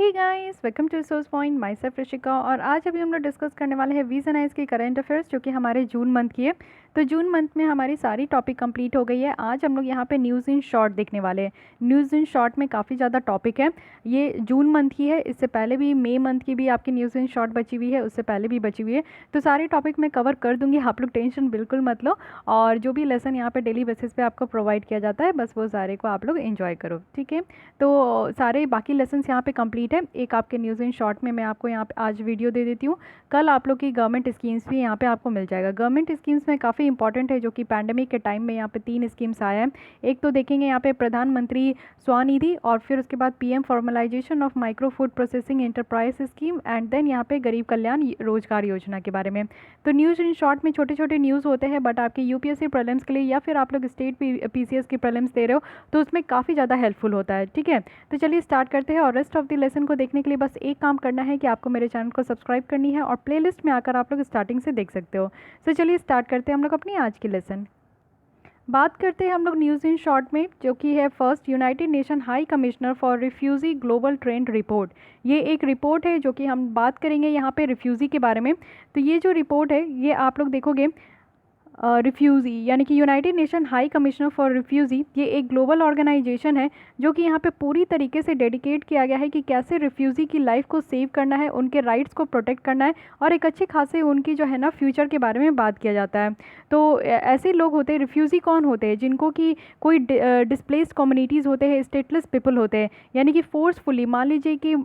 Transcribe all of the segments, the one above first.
Hey guys, welcome to Source Point. Myself Rishika. और आज अभी हम लोग डिस्कस करने वाले हैं वीज़ एंड आइज की करंट अफेयर्स, जो कि हमारे जून मंथ की है। तो जून मंथ में हमारी सारी टॉपिक कंप्लीट हो गई है। आज हम लोग यहाँ पे न्यूज़ इन शॉर्ट देखने वाले हैं। न्यूज़ इन शॉर्ट में काफ़ी ज़्यादा टॉपिक है। ये जून मंथ की है, इससे पहले भी मई मंथ की भी आपकी न्यूज़ इन शॉर्ट बची हुई है, उससे पहले भी बची हुई है। तो सारे टॉपिक मैं कवर कर दूँगी, आप लोग टेंशन बिल्कुल मत लो। और जो भी लेसन यहाँ पे डेली बेसिस पे आपको प्रोवाइड किया जाता है, बस वो सारे को आप लोग एंजॉय करो, ठीक है। तो सारे बाकी लेसन्स यहाँ पे कंप्लीट है। एक आपके न्यूज़ इन शॉर्ट में मैं आपको यहाँ पे आज वीडियो दे देती हूँ। कल आप लोग की गवर्नमेंट स्कीम्स भी यहाँ पे आपको मिल जाएगा। गवर्नमेंट स्कीम्स में काफ़ी इंपॉर्टेंट है, जो कि पैंडेमिक के टाइम में यहाँ पे 3 स्कीम्स आया है। एक तो देखेंगे यहाँ पे प्रधानमंत्री स्वनिधि, और फिर उसके बाद PM formalisation of micro food processing enterprise scheme, and then यहाँ पे गरीब कल्याण रोजगार योजना के बारे में। तो न्यूज़ इन शॉर्ट में छोटे छोटे न्यूज़ होते हैं, बट आपके यूपीएससी प्रीलिम्स के लिए या फिर आप लोग स्टेट पीसीएस की प्रीलिम्स दे रहे हो तो उसमें काफ़ी ज़्यादा हेल्पफुल होता है, ठीक है। तो चलिए स्टार्ट करते हैं। और रेस्ट ऑफ द लेसन को देखने के लिए बस एक काम करना है कि आपको मेरे चैनल को सब्सक्राइब करनी है, और प्लेलिस्ट में आकर आप लोग स्टार्टिंग से देख सकते हो। तो चलिए स्टार्ट करते हैं हम लोग अपनी आज की लेसन। बात करते हैं हम लोग न्यूज़ इन शॉर्ट में, जो कि है first United nation high commissioner for refugee global trend report. ये एक रिपोर्ट है जो कि हम बात करेंगे यहाँ पे रिफ्यूज़ी के बारे में। तो ये जो रिपोर्ट है ये आप लोग देखोगे, रिफ्यूज़ी यानी कि United nation high commissioner for refugee, ये एक ग्लोबल ऑर्गेनाइजेशन है जो कि यहाँ पे पूरी तरीके से डेडिकेट किया गया है कि कैसे रिफ्यूज़ी की लाइफ को सेव करना है, उनके राइट्स को प्रोटेक्ट करना है, और एक अच्छे खासे उनकी जो है ना फ्यूचर के बारे में बात किया जाता है। तो ऐसे लोग होते हैं, रिफ्यूज़ी कौन होते हैं, जिनको कि कोई डिस्प्लेस्ड कम्युनिटीज़ होते हैं, स्टेटलेस पीपल होते हैं, यानी कि फोर्सफुली मान लीजिए कि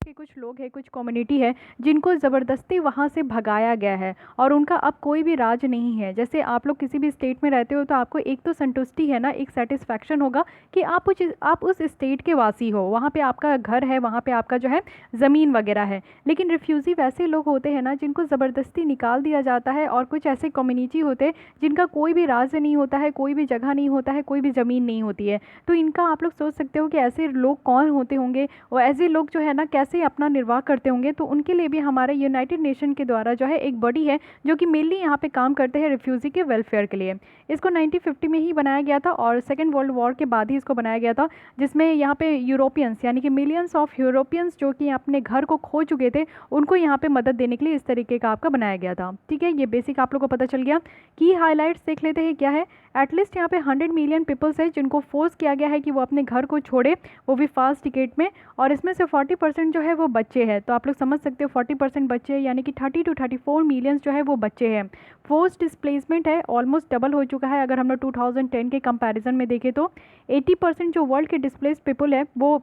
के कुछ लोग हैं, कुछ कम्युनिटी है जिनको ज़बरदस्ती वहाँ से भगाया गया है और उनका अब कोई भी राज नहीं है। जैसे आप लोग किसी भी स्टेट में रहते हो तो आपको एक तो संतुष्टि है ना, एक सेटिस्फैक्शन होगा कि आप उस स्टेट के वासी हो, वहाँ पे आपका घर है, वहाँ पे आपका जो है ज़मीन वगैरह है। लेकिन रिफ्यूज़ी वैसे लोग होते हैं ना जिनको ज़बरदस्ती निकाल दिया जाता है, और कुछ ऐसे कम्युनिटी होते हैं जिनका कोई भी राज नहीं होता है, कोई भी जगह नहीं होता है, कोई भी ज़मीन नहीं होती है। तो इनका आप लोग सोच सकते हो कि ऐसे लोग कौन होते होंगे, और ऐसे लोग जो है ना कैसे अपना निर्वाह करते होंगे। तो उनके लिए भी हमारे यूनाइटेड नेशन के द्वारा जो है एक बॉडी है जो कि मेनली यहाँ पे काम करते हैं रिफ्यूज़ी के वेलफेयर के लिए। इसको 1950 में ही बनाया गया था, और सेकेंड वर्ल्ड वॉर के बाद ही इसको बनाया गया था, जिसमें यहाँ पे यूरोपियंस यानी कि मिलियंस ऑफ यूरोपियंस जो कि अपने घर को खो चुके थे, उनको यहाँ पे मदद देने के लिए इस तरीके का आपका बनाया गया था, ठीक है। ये बेसिक आप लोग को पता चल गया। की हाईलाइट्स देख लेते हैं क्या है। एटलीस्ट यहाँ पे 100 मिलियन पीपल्स है जिनको फोर्स किया गया है कि वो अपने घर को छोड़े, वो भी फास्ट टिकट में, और इसमें से 40% जो है वो बच्चे हैं। तो आप लोग समझ सकते हो 40% बच्चे हैं, यानी कि 30 to 34 मिलियंस जो है वो बच्चे हैं। फोर्स डिस्प्लेसमेंट है ऑलमोस्ट डबल हो चुका है। अगर हम लोग 2010 के कंपैरिजन में देखें तो 80% जो वर्ल्ड के डिस्प्लेस्ड पीपल है वो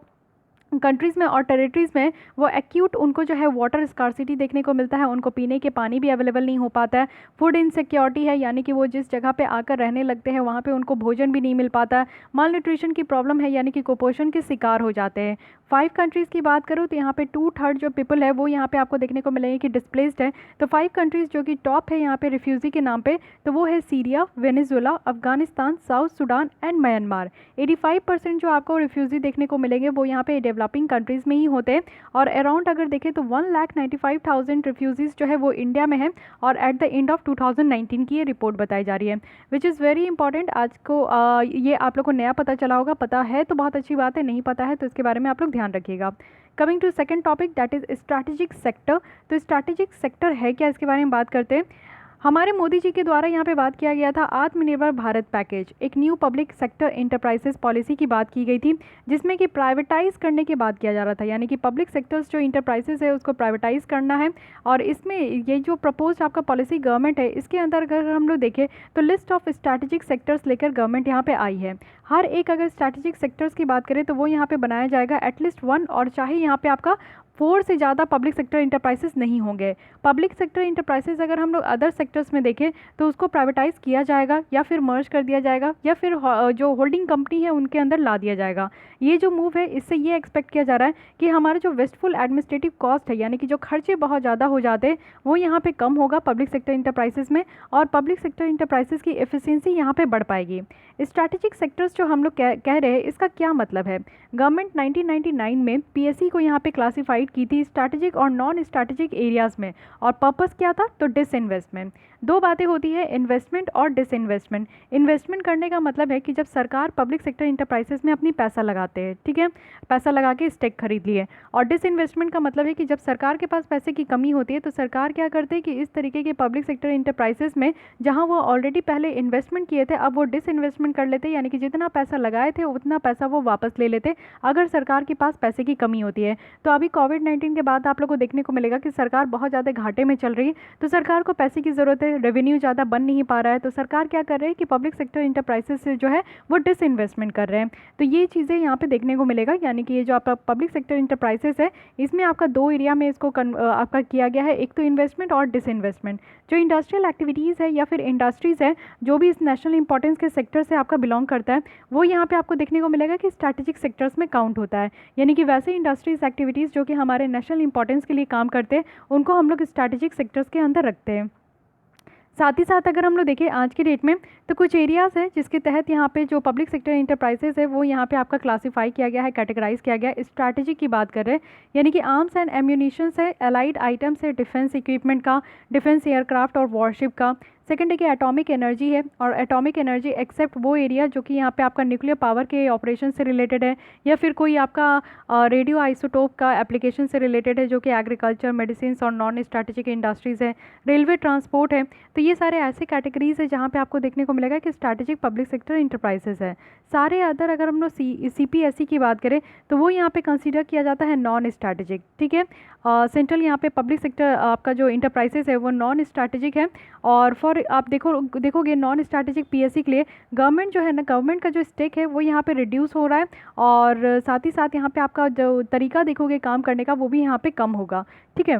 कंट्रीज़ में और टेरिटरीज़ में वो एक्यूट उनको जो है वाटर स्कार्सिटी देखने को मिलता है, उनको पीने के पानी भी अवेलेबल नहीं हो पाता है। फूड इनसिक्योरिटी है, यानी कि वो जिस जगह पे आकर रहने लगते हैं वहाँ पे उनको भोजन भी नहीं मिल पाता है। माल न्यूट्रिशन की प्रॉब्लम है, यानी कि कुपोषण के शिकार हो जाते हैं। 5 कंट्रीज़ की बात करूँ तो यहाँ पे 2/3 जो पीपल है वो यहाँ पे आपको देखने को मिलेंगे कि डिस्प्लेस्ड है। तो 5 कंट्रीज़ जो कि टॉप है यहाँ पे रिफ्यूज़ी के नाम पे, तो वो है Syria, Venezuela, Afghanistan, south Sudan and Myanmar. 85% जो आपको रिफ्यूज़ी देखने को मिलेंगे वो यहाँ पे डेवलपिंग कंट्रीज़ में ही होते हैं। और अराउंड अगर देखें तो 1,95,000 रिफ्यूज़ीज़ जो है वो इंडिया में है, और एट द एंड ऑफ 2019 की ये रिपोर्ट बताई जा रही है, विच इज़ वेरी इंपॉर्टेंट। आज को ये आप लोग को नया पता चला होगा, पता है तो बहुत अच्छी बात है, नहीं पता है तो इसके बारे में आप लोग ध्यान रखिएगा। Coming to second topic, that is strategic sector. तो स्ट्रैटेजिक सेक्टर है क्या, इसके बारे में बात करते हैं। हमारे मोदी जी के द्वारा यहाँ पे बात किया गया था आत्मनिर्भर भारत पैकेज, एक new public sector enterprises policy की बात की गई थी, जिसमें कि प्राइवेटाइज करने की बात किया जा रहा था, यानी कि पब्लिक सेक्टर्स जो इंटरप्राइजेस है उसको प्राइवेटाइज करना है। और इसमें ये जो प्रपोज आपका पॉलिसी गवर्नमेंट है, इसके अंदर अगर हम लोग देखें तो लिस्ट ऑफ स्ट्रैटेजिक सेक्टर्स लेकर गवर्नमेंट यहाँ पे आई है। हर एक अगर स्ट्रैटेजिक सेक्टर्स की बात करें तो वो यहाँ पे बनाया जाएगा एटलीस्ट 1, और चाहे यहाँ पे आपका 4 से ज़्यादा पब्लिक सेक्टर इंटरप्राइजेस नहीं होंगे। पब्लिक सेक्टर इंटरप्राइजेस अगर हम लोग अदर सेक्टर्स में देखें तो उसको प्राइवेटाइज किया जाएगा, या फिर मर्ज कर दिया जाएगा, या फिर जो होल्डिंग कंपनी है उनके अंदर ला दिया जाएगा। ये जो मूव है इससे ये एक्सपेक्ट किया जा रहा है कि हमारा जो वेस्टफुल एडमिनिस्ट्रेटिव कॉस्ट है, यानी कि जो खर्चे बहुत ज़्यादा हो जाते हैं, वो यहाँ पे कम होगा पब्लिक सेक्टर इंटरप्राइजेस में, और पब्लिक सेक्टर इंटरप्राइजेस की एफिशिएंसी यहाँ पे बढ़ पाएगी। स्ट्रैटेजिक सेक्टर्स जो हम लोग कह रहे हैं इसका क्या मतलब है। गवर्नमेंट 1999 में पीएससी को यहाँ पे क्लासिफाइड की थी स्ट्रैटेजिक और नॉन स्ट्रैटेजिक एरियाज़ में, और पर्पस क्या था, तो डिसइन्वेस्टमेंट। दो बातें होती है, इन्वेस्टमेंट और डिसइन्वेस्टमेंट। इन्वेस्टमेंट करने का मतलब है कि जब सरकार पब्लिक सेक्टर इंटरप्राइजेस में अपनी पैसा लगाते हैं, ठीक है, पैसा लगा के स्टेक खरीद लिए। और डिसइन्वेस्टमेंट का मतलब है कि जब सरकार के पास पैसे की कमी होती है तो सरकार क्या करते हैं कि इस तरीके के पब्लिक सेक्टर इंटरप्राइजेस में जहां वो ऑलरेडी पहले इन्वेस्टमेंट किए थे अब वो डिसइन्वेस्टमेंट कर लेते, यानी कि जितना पैसा लगाए थे उतना पैसा वो वापस ले लेते अगर सरकार के पास पैसे की कमी होती है। तो अभी कोविड-19 के बाद आप लोगों को देखने को मिलेगा कि सरकार बहुत ज़्यादा घाटे में चल रही है, तो सरकार को पैसे की ज़रूरत है, रेवेन्यू ज़्यादा बन नहीं पा रहा है, तो सरकार क्या कर रही है कि पब्लिक सेक्टर इंटरप्राइजेस से जो है वो डिसइन्वेस्टमेंट कर रहे हैं। तो ये चीज़ें यहाँ पे देखने को मिलेगा, यानी कि ये जो आपका पब्लिक सेक्टर इंटरप्राइजेस है इसमें आपका दो एरिया में इसको आपका किया गया है, एक तो इन्वेस्टमेंट और डिसइन्वेस्टमेंट। जो इंडस्ट्रियल एक्टिविटीज़ है या फिर इंडस्ट्रीज़ है जो भी इस नेशनल इंपॉर्टेंस के सेक्टर से आपका बिलोंग करता है वो यहाँ पे आपको देखने को मिलेगा कि स्ट्रैटेजिक सेक्टर्स में काउंट होता है, यानी कि वैसे इंडस्ट्रीज एक्टिविटीज़ जो कि हमारे नेशनल इंपॉर्टेंस के लिए काम करते हैं उनको हम लोग स्ट्रैटेजिक सेक्टर्स के अंदर रखते हैं। साथ ही साथ अगर हम लोग देखें आज की डेट में तो कुछ एरियाज़ हैं जिसके तहत यहाँ पे जो पब्लिक सेक्टर इंटरप्राइजेस है वो यहाँ पे आपका क्लासीफाई किया गया है, कैटेगराइज किया गया है। स्ट्रैटेजी की बात कर रहे हैं, यानी कि आर्म्स एंड एम्यूनिशंस है, एलाइड आइटम्स है, डिफेंस इक्विपमेंट का, डिफेंस एयरक्राफ्ट और वॉरशिप का। सेकंड है कि एटॉमिक एनर्जी है, और एटॉमिक एनर्जी एक्सेप्ट वो एरिया जो कि यहाँ पे आपका न्यूक्लियर पावर के ऑपरेशन से रिलेटेड है या फिर कोई आपका रेडियो आइसोटोप का एप्लीकेशन से रिलेटेड है जो कि एग्रीकल्चर, मेडिसिन और नॉन स्ट्रैटेजिक इंडस्ट्रीज़ है, रेलवे ट्रांसपोर्ट है। तो ये सारे ऐसे कैटेगरीज है जहाँ पे आपको देखने को मिलेगा कि स्ट्रैटेजिक पब्लिक सेक्टर इंटरप्राइजेस है। सारे अदर अगर हम लोग CPSE की बात करें तो वो यहाँ पे कंसीडर किया जाता है नॉन स्ट्रैटेजिक, ठीक है। सेंट्रल यहाँ पे पब्लिक सेक्टर आपका जो इंटरप्राइजेस है वो नॉन स्ट्रैटेजिक है। और फॉर आप देखोगे नॉन स्ट्रैटेजिक PSC के लिए गवर्नमेंट जो है ना, गवर्नमेंट का जो स्टेक है वो यहाँ पे रिड्यूस हो रहा है, और साथ ही साथ यहाँ पे आपका जो तरीका देखोगे काम करने का वो भी यहाँ पे कम होगा, ठीक है।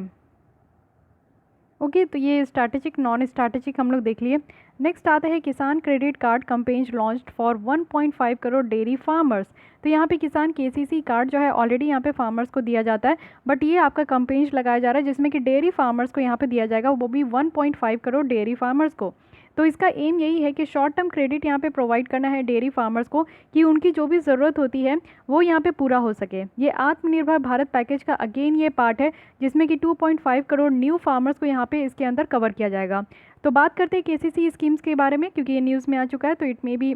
ओके, तो ये स्ट्रैटेजिक नॉन स्ट्रैटेजिक हम लोग देख लिए। नेक्स्ट आता है किसान credit card campaign launched for 1.5 crore dairy farmers. तो यहाँ पे किसान KCC कार्ड जो है ऑलरेडी यहाँ पे फार्मर्स को दिया जाता है, बट ये आपका कैंपेन लगाया जा रहा है जिसमें कि डेयरी फार्मर्स को यहाँ पे दिया जाएगा, वो भी 1.5 करोड़ डेयरी फार्मर्स को। तो इसका एम यही है कि शॉर्ट टर्म क्रेडिट यहाँ पे प्रोवाइड करना है डेयरी फार्मर्स को कि उनकी जो भी ज़रूरत होती है वो यहाँ पे पूरा हो सके। ये आत्मनिर्भर भारत पैकेज का अगेन ये पार्ट है जिसमें कि 2.5 करोड़ न्यू फार्मर्स को यहाँ पे इसके अंदर कवर किया जाएगा। तो बात करते हैं KCC स्कीम्स के बारे में, क्योंकि ये न्यूज़ में आ चुका है तो इट मे बी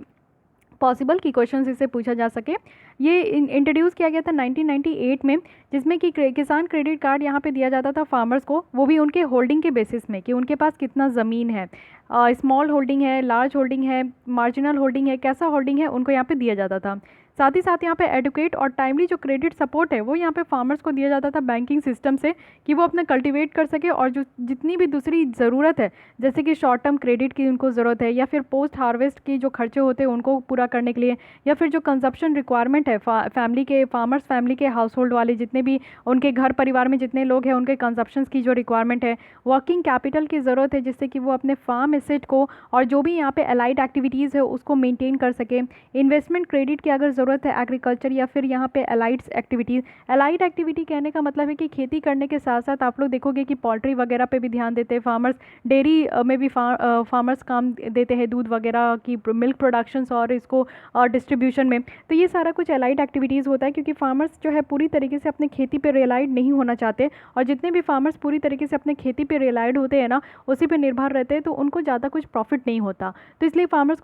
पॉसिबल कि क्वेश्चन इससे पूछा जा सके। ये इंट्रोड्यूस किया गया था 1998 में, जिसमें कि किसान क्रेडिट कार्ड यहाँ पे दिया जाता था फार्मर्स को, वो भी उनके होल्डिंग के बेसिस में कि उनके पास कितना ज़मीन है, स्मॉल होल्डिंग है, लार्ज होल्डिंग है, मार्जिनल होल्डिंग है, कैसा होल्डिंग है, उनको यहाँ पे दिया जाता था। साथ ही साथ यहाँ पे एडुकेट और टाइमली जो क्रेडिट सपोर्ट है वो यहाँ पे फार्मर्स को दिया जाता था बैंकिंग सिस्टम से कि वो अपना कल्टीवेट कर सके, और जो जितनी भी दूसरी ज़रूरत है जैसे कि शॉर्ट टर्म क्रेडिट की उनको ज़रूरत है या फिर पोस्ट हार्वेस्ट की जो खर्चे होते हैं उनको पूरा करने के लिए, या फिर जो कंजप्शन रिक्वायरमेंट है फैमिली के फार्मर्स फैमिली के हाउस होल्ड वाले जितने भी उनके घर परिवार में जितने लोग हैं उनके कंजप्शंस की जो रिक्वायरमेंट है, वर्किंग कैपिटल की ज़रूरत है जिससे कि वो अपने फार्म एसेट को और जो भी यहाँ पे अलाइड एक्टिविटीज़ है उसको मेंटेन कर सके। इन्वेस्टमेंट क्रेडिट की अगर ज़रूरत है एग्रीकल्चर या फिर यहाँ पे अलाइड्स एक्टिविटीज़, अलाइड एक्टिविटी कहने का मतलब है कि खेती करने के साथ साथ आप लोग देखोगे कि पोल्ट्री वगैरह पे भी ध्यान देते हैं फार्मर्स, डेयरी में भी फार्मर्स काम देते हैं, दूध वगैरह की मिल्क प्रोडक्शंस और इसको डिस्ट्रीब्यूशन में। तो ये सारा कुछ अलाइड एक्टिविटीज़ होता है क्योंकि फार्मर्स जो है पूरी तरीके से अपने खेती पे रिलाइड नहीं होना चाहते, और जितने भी फार्मर्स पूरी तरीके से अपने खेती पे रिलाइड होते हैं ना, उसी पे निर्भर रहते हैं, तो उनको ज़्यादा कुछ प्रॉफिट नहीं होता, तो इसलिए फार्मर्स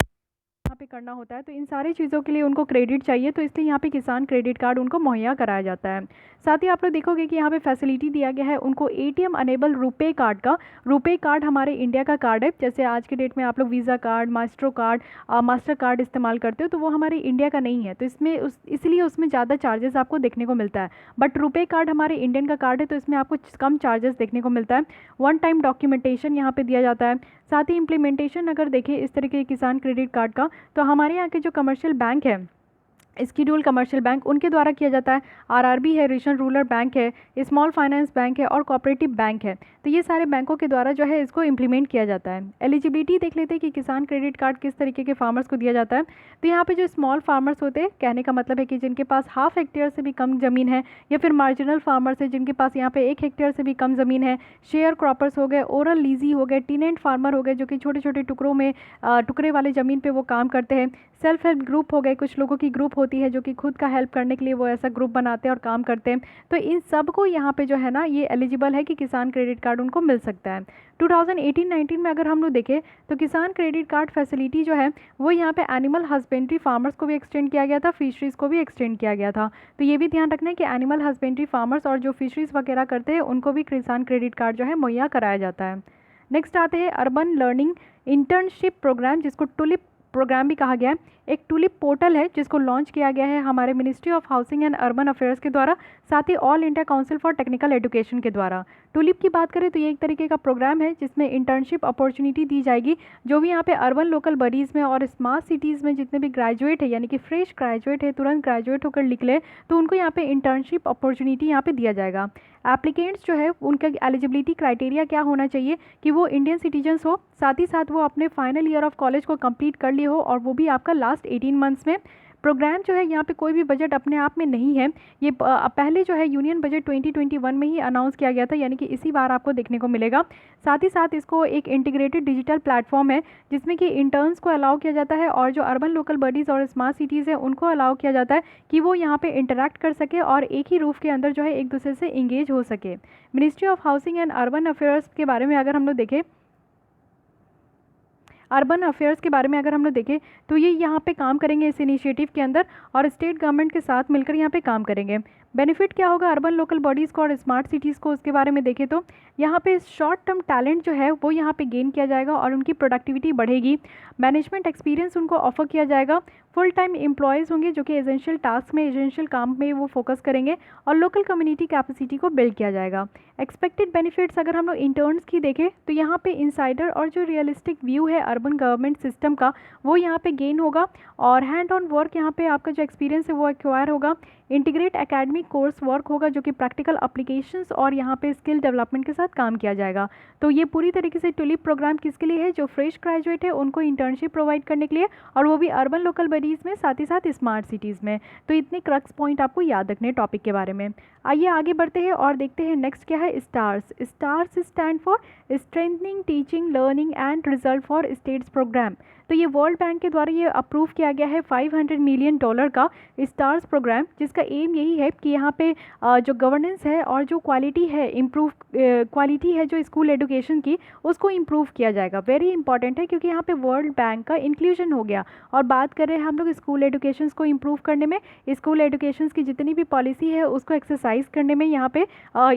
यहाँ पे करना होता है। तो इन सारी चीज़ों के लिए उनको क्रेडिट चाहिए, तो इसलिए यहाँ पे किसान क्रेडिट कार्ड उनको मुहैया कराया जाता है। साथ ही आप लोग देखोगे कि यहाँ पे फैसिलिटी दिया गया है उनको ATM अनेबल रुपे कार्ड का। रुपे कार्ड हमारे इंडिया का कार्ड है, जैसे आज के डेट में आप लोग वीज़ा कार्ड, मास्टर कार्ड इस्तेमाल करते हो, तो वो हमारे इंडिया का नहीं है, तो इसमें इसलिए उसमें ज़्यादा चार्जेस आपको देखने को मिलता है। बट रुपे कार्ड हमारे इंडियन का कार्ड है तो इसमें आपको कम चार्जेस देखने को मिलता है। वन टाइम डॉक्यूमेंटेशन यहाँ पे दिया जाता है। साथ ही इम्प्लीमेंटेशन अगर देखें इस तरीके के किसान क्रेडिट कार्ड का, तो हमारे यहाँ के जो कमर्शियल बैंक है स्कीड्यूल कमर्शियल बैंक उनके द्वारा किया जाता है, आरआरबी है, रीजनल रूरल बैंक है, स्मॉल फाइनेंस बैंक है और कोऑपरेटिव बैंक है। तो ये सारे बैंकों के द्वारा जो है इसको इम्प्लीमेंट किया जाता है। एलिजिबिलिटी देख लेते हैं कि किसान क्रेडिट कार्ड किस तरीके के फार्मर्स को दिया जाता है। तो यहाँ पे जो स्मॉल फार्मर्स होते हैं, कहने का मतलब है कि जिनके पास हाफ हेक्टेयर से भी कम ज़मीन है, या फिर मार्जिनल फार्मर्स है जिनके पास यहाँ पे 1 हेक्टेयर से भी कम ज़मीन है, शेयर क्रॉपर्स हो गए, ओरल लीजी हो गए, टीनेंट फार्मर हो गए जो कि छोटे छोटे टुकड़ों में टुकड़े वाले ज़मीन पे वो काम करते हैं, सेल्फ हेल्प ग्रुप हो गए, कुछ लोगों की ग्रुप होती है जो कि खुद का हेल्प करने के लिए वो ऐसा ग्रुप बनाते हैं और काम करते हैं। तो इन सब को यहाँ पे जो है ना ये एलिजिबल है कि किसान क्रेडिट कार्ड उनको मिल सकता है। 2018-19 में अगर हम लोग देखें तो किसान क्रेडिट कार्ड फैसिलिटी जो है वो यहाँ पे एनिमल हस्बेंड्री फार्मर्स को भी एक्सटेंड किया गया था, फिशरीज़ को भी एक्सटेंड किया गया था। तो ये भी ध्यान रखना है कि एनिमल हस्बेंड्री फार्मर्स और जो फिशरीज़ वगैरह करते हैं उनको भी किसान क्रेडिट कार्ड जो है मुहैया कराया जाता है। नेक्स्ट आते हैं अर्बन लर्निंग इंटर्नशिप प्रोग्राम, जिसको टुलिप प्रोग्राम भी कहा गया है। एक टुलिप पोर्टल है जिसको लॉन्च किया गया है हमारे ministry of housing and urban affairs के द्वारा, साथ ही all India council for technical education के द्वारा। टुलिप की बात करें तो ये एक तरीके का प्रोग्राम है जिसमें इंटर्नशिप अपॉर्चुनिटी दी जाएगी। जो भी यहाँ पे अर्बन लोकल बडीज़ में और स्मार्ट सिटीज़ में जितने भी ग्रेजुएट है, यानी कि फ्रेश ग्रेजुएट है, तुरंत ग्रेजुएट होकर निकले, तो उनको यहाँ पे इंटर्नशिप अपॉर्चुनिटी यहाँ पे दिया जाएगा। एप्लीकेंट्स जो है उनका एलिजिबिलिटी क्राइटेरिया क्या होना चाहिए कि वो इंडियन सिटीजन्स हो, साथ ही साथ वो अपने फाइनल ईयर ऑफ कॉलेज को कंप्लीट कर लिए हो, और वो भी आपका लास्ट 18 मंथ्स में। प्रोग्राम जो है यहाँ पे कोई भी बजट अपने आप में नहीं है, ये पहले जो है यूनियन बजट 2021 में ही अनाउंस किया गया था, यानी कि इसी बार आपको देखने को मिलेगा। साथ ही साथ इसको एक इंटीग्रेटेड डिजिटल प्लेटफॉर्म है जिसमें कि इंटर्न्स को अलाउ किया जाता है, और जो अर्बन लोकल बडीज़ और स्मार्ट सिटीज़ है उनको अलाउ किया जाता है कि वो यहाँ पे इंटरेक्ट कर सके और एक ही रूफ के अंदर जो है एक दूसरे से इंगेज हो सके। Ministry of housing and urban affairs के बारे में अगर हम लोग देखें, अर्बन अफेयर्स के बारे में अगर हम लोग देखें तो ये यहाँ पे काम करेंगे इस इनिशिएटिव के अंदर, और स्टेट गवर्नमेंट के साथ मिलकर यहाँ पे काम करेंगे। बेनिफिट क्या होगा अर्बन लोकल बॉडीज़ को और स्मार्ट सिटीज़ को, उसके बारे में देखें तो यहाँ पे शॉर्ट टर्म टैलेंट जो है वो यहाँ पे गेन किया जाएगा और उनकी प्रोडक्टिविटी बढ़ेगी। मैनेजमेंट एक्सपीरियंस उनको ऑफर किया जाएगा। फुल टाइम एम्प्लॉयज़ होंगे जो कि एसेंशियल टास्क में, एसेंशियल काम में वो फोकस करेंगे, और लोकल कम्युनिटी कैपेसिटी को बिल्ड किया जाएगा। एक्सपेक्टेड बेनिफिट्स अगर हम लोग इंटर्न्स की देखें तो यहाँ पे इंसाइडर और जो रियलिस्टिक व्यू है अर्बन गवर्नमेंट सिस्टम का वो यहाँ पे गेन होगा, और हैंड ऑन वर्क यहाँ पे आपका जो एक्सपीरियंस है वो एक्वायर होगा। इंटीग्रेट एकेडमिक कोर्स वर्क होगा जो कि प्रैक्टिकल एप्लीकेशंस और यहाँ पे स्किल डेवलपमेंट के साथ काम किया जाएगा। तो ये पूरी तरीके से टुलिप प्रोग्राम किसके लिए है, जो फ्रेश ग्रेजुएट है उनको इंटर्नशिप प्रोवाइड करने के लिए, और वो भी अर्बन लोकल बडीज़ में, साथ ही साथ स्मार्ट सिटीज़ में। तो इतने क्रक्स पॉइंट आपको याद रखने टॉपिक के बारे में। आइए आगे बढ़ते हैं और देखते हैं नेक्स्ट क्या है, STARS. STARS stand for strengthening teaching learning and result for states programme. तो ये वर्ल्ड बैंक के द्वारा ये अप्रूव किया गया है $500 मिलियन का स्टार्स प्रोग्राम, जिसका एम यही है कि यहाँ पे जो गवर्नेंस है और जो क्वालिटी है क्वालिटी है जो स्कूल एजुकेशन की, उसको इम्प्रूव किया जाएगा। वेरी इंपॉर्टेंट है क्योंकि यहाँ पे वर्ल्ड बैंक का इंक्लूजन हो गया, और बात कर रहे हैं हम लोग स्कूल एजुकेशन को इम्प्रूव करने में। स्कूल एजुकेशन की जितनी भी पॉलिसी है उसको एक्सरसाइज करने में यहाँ पे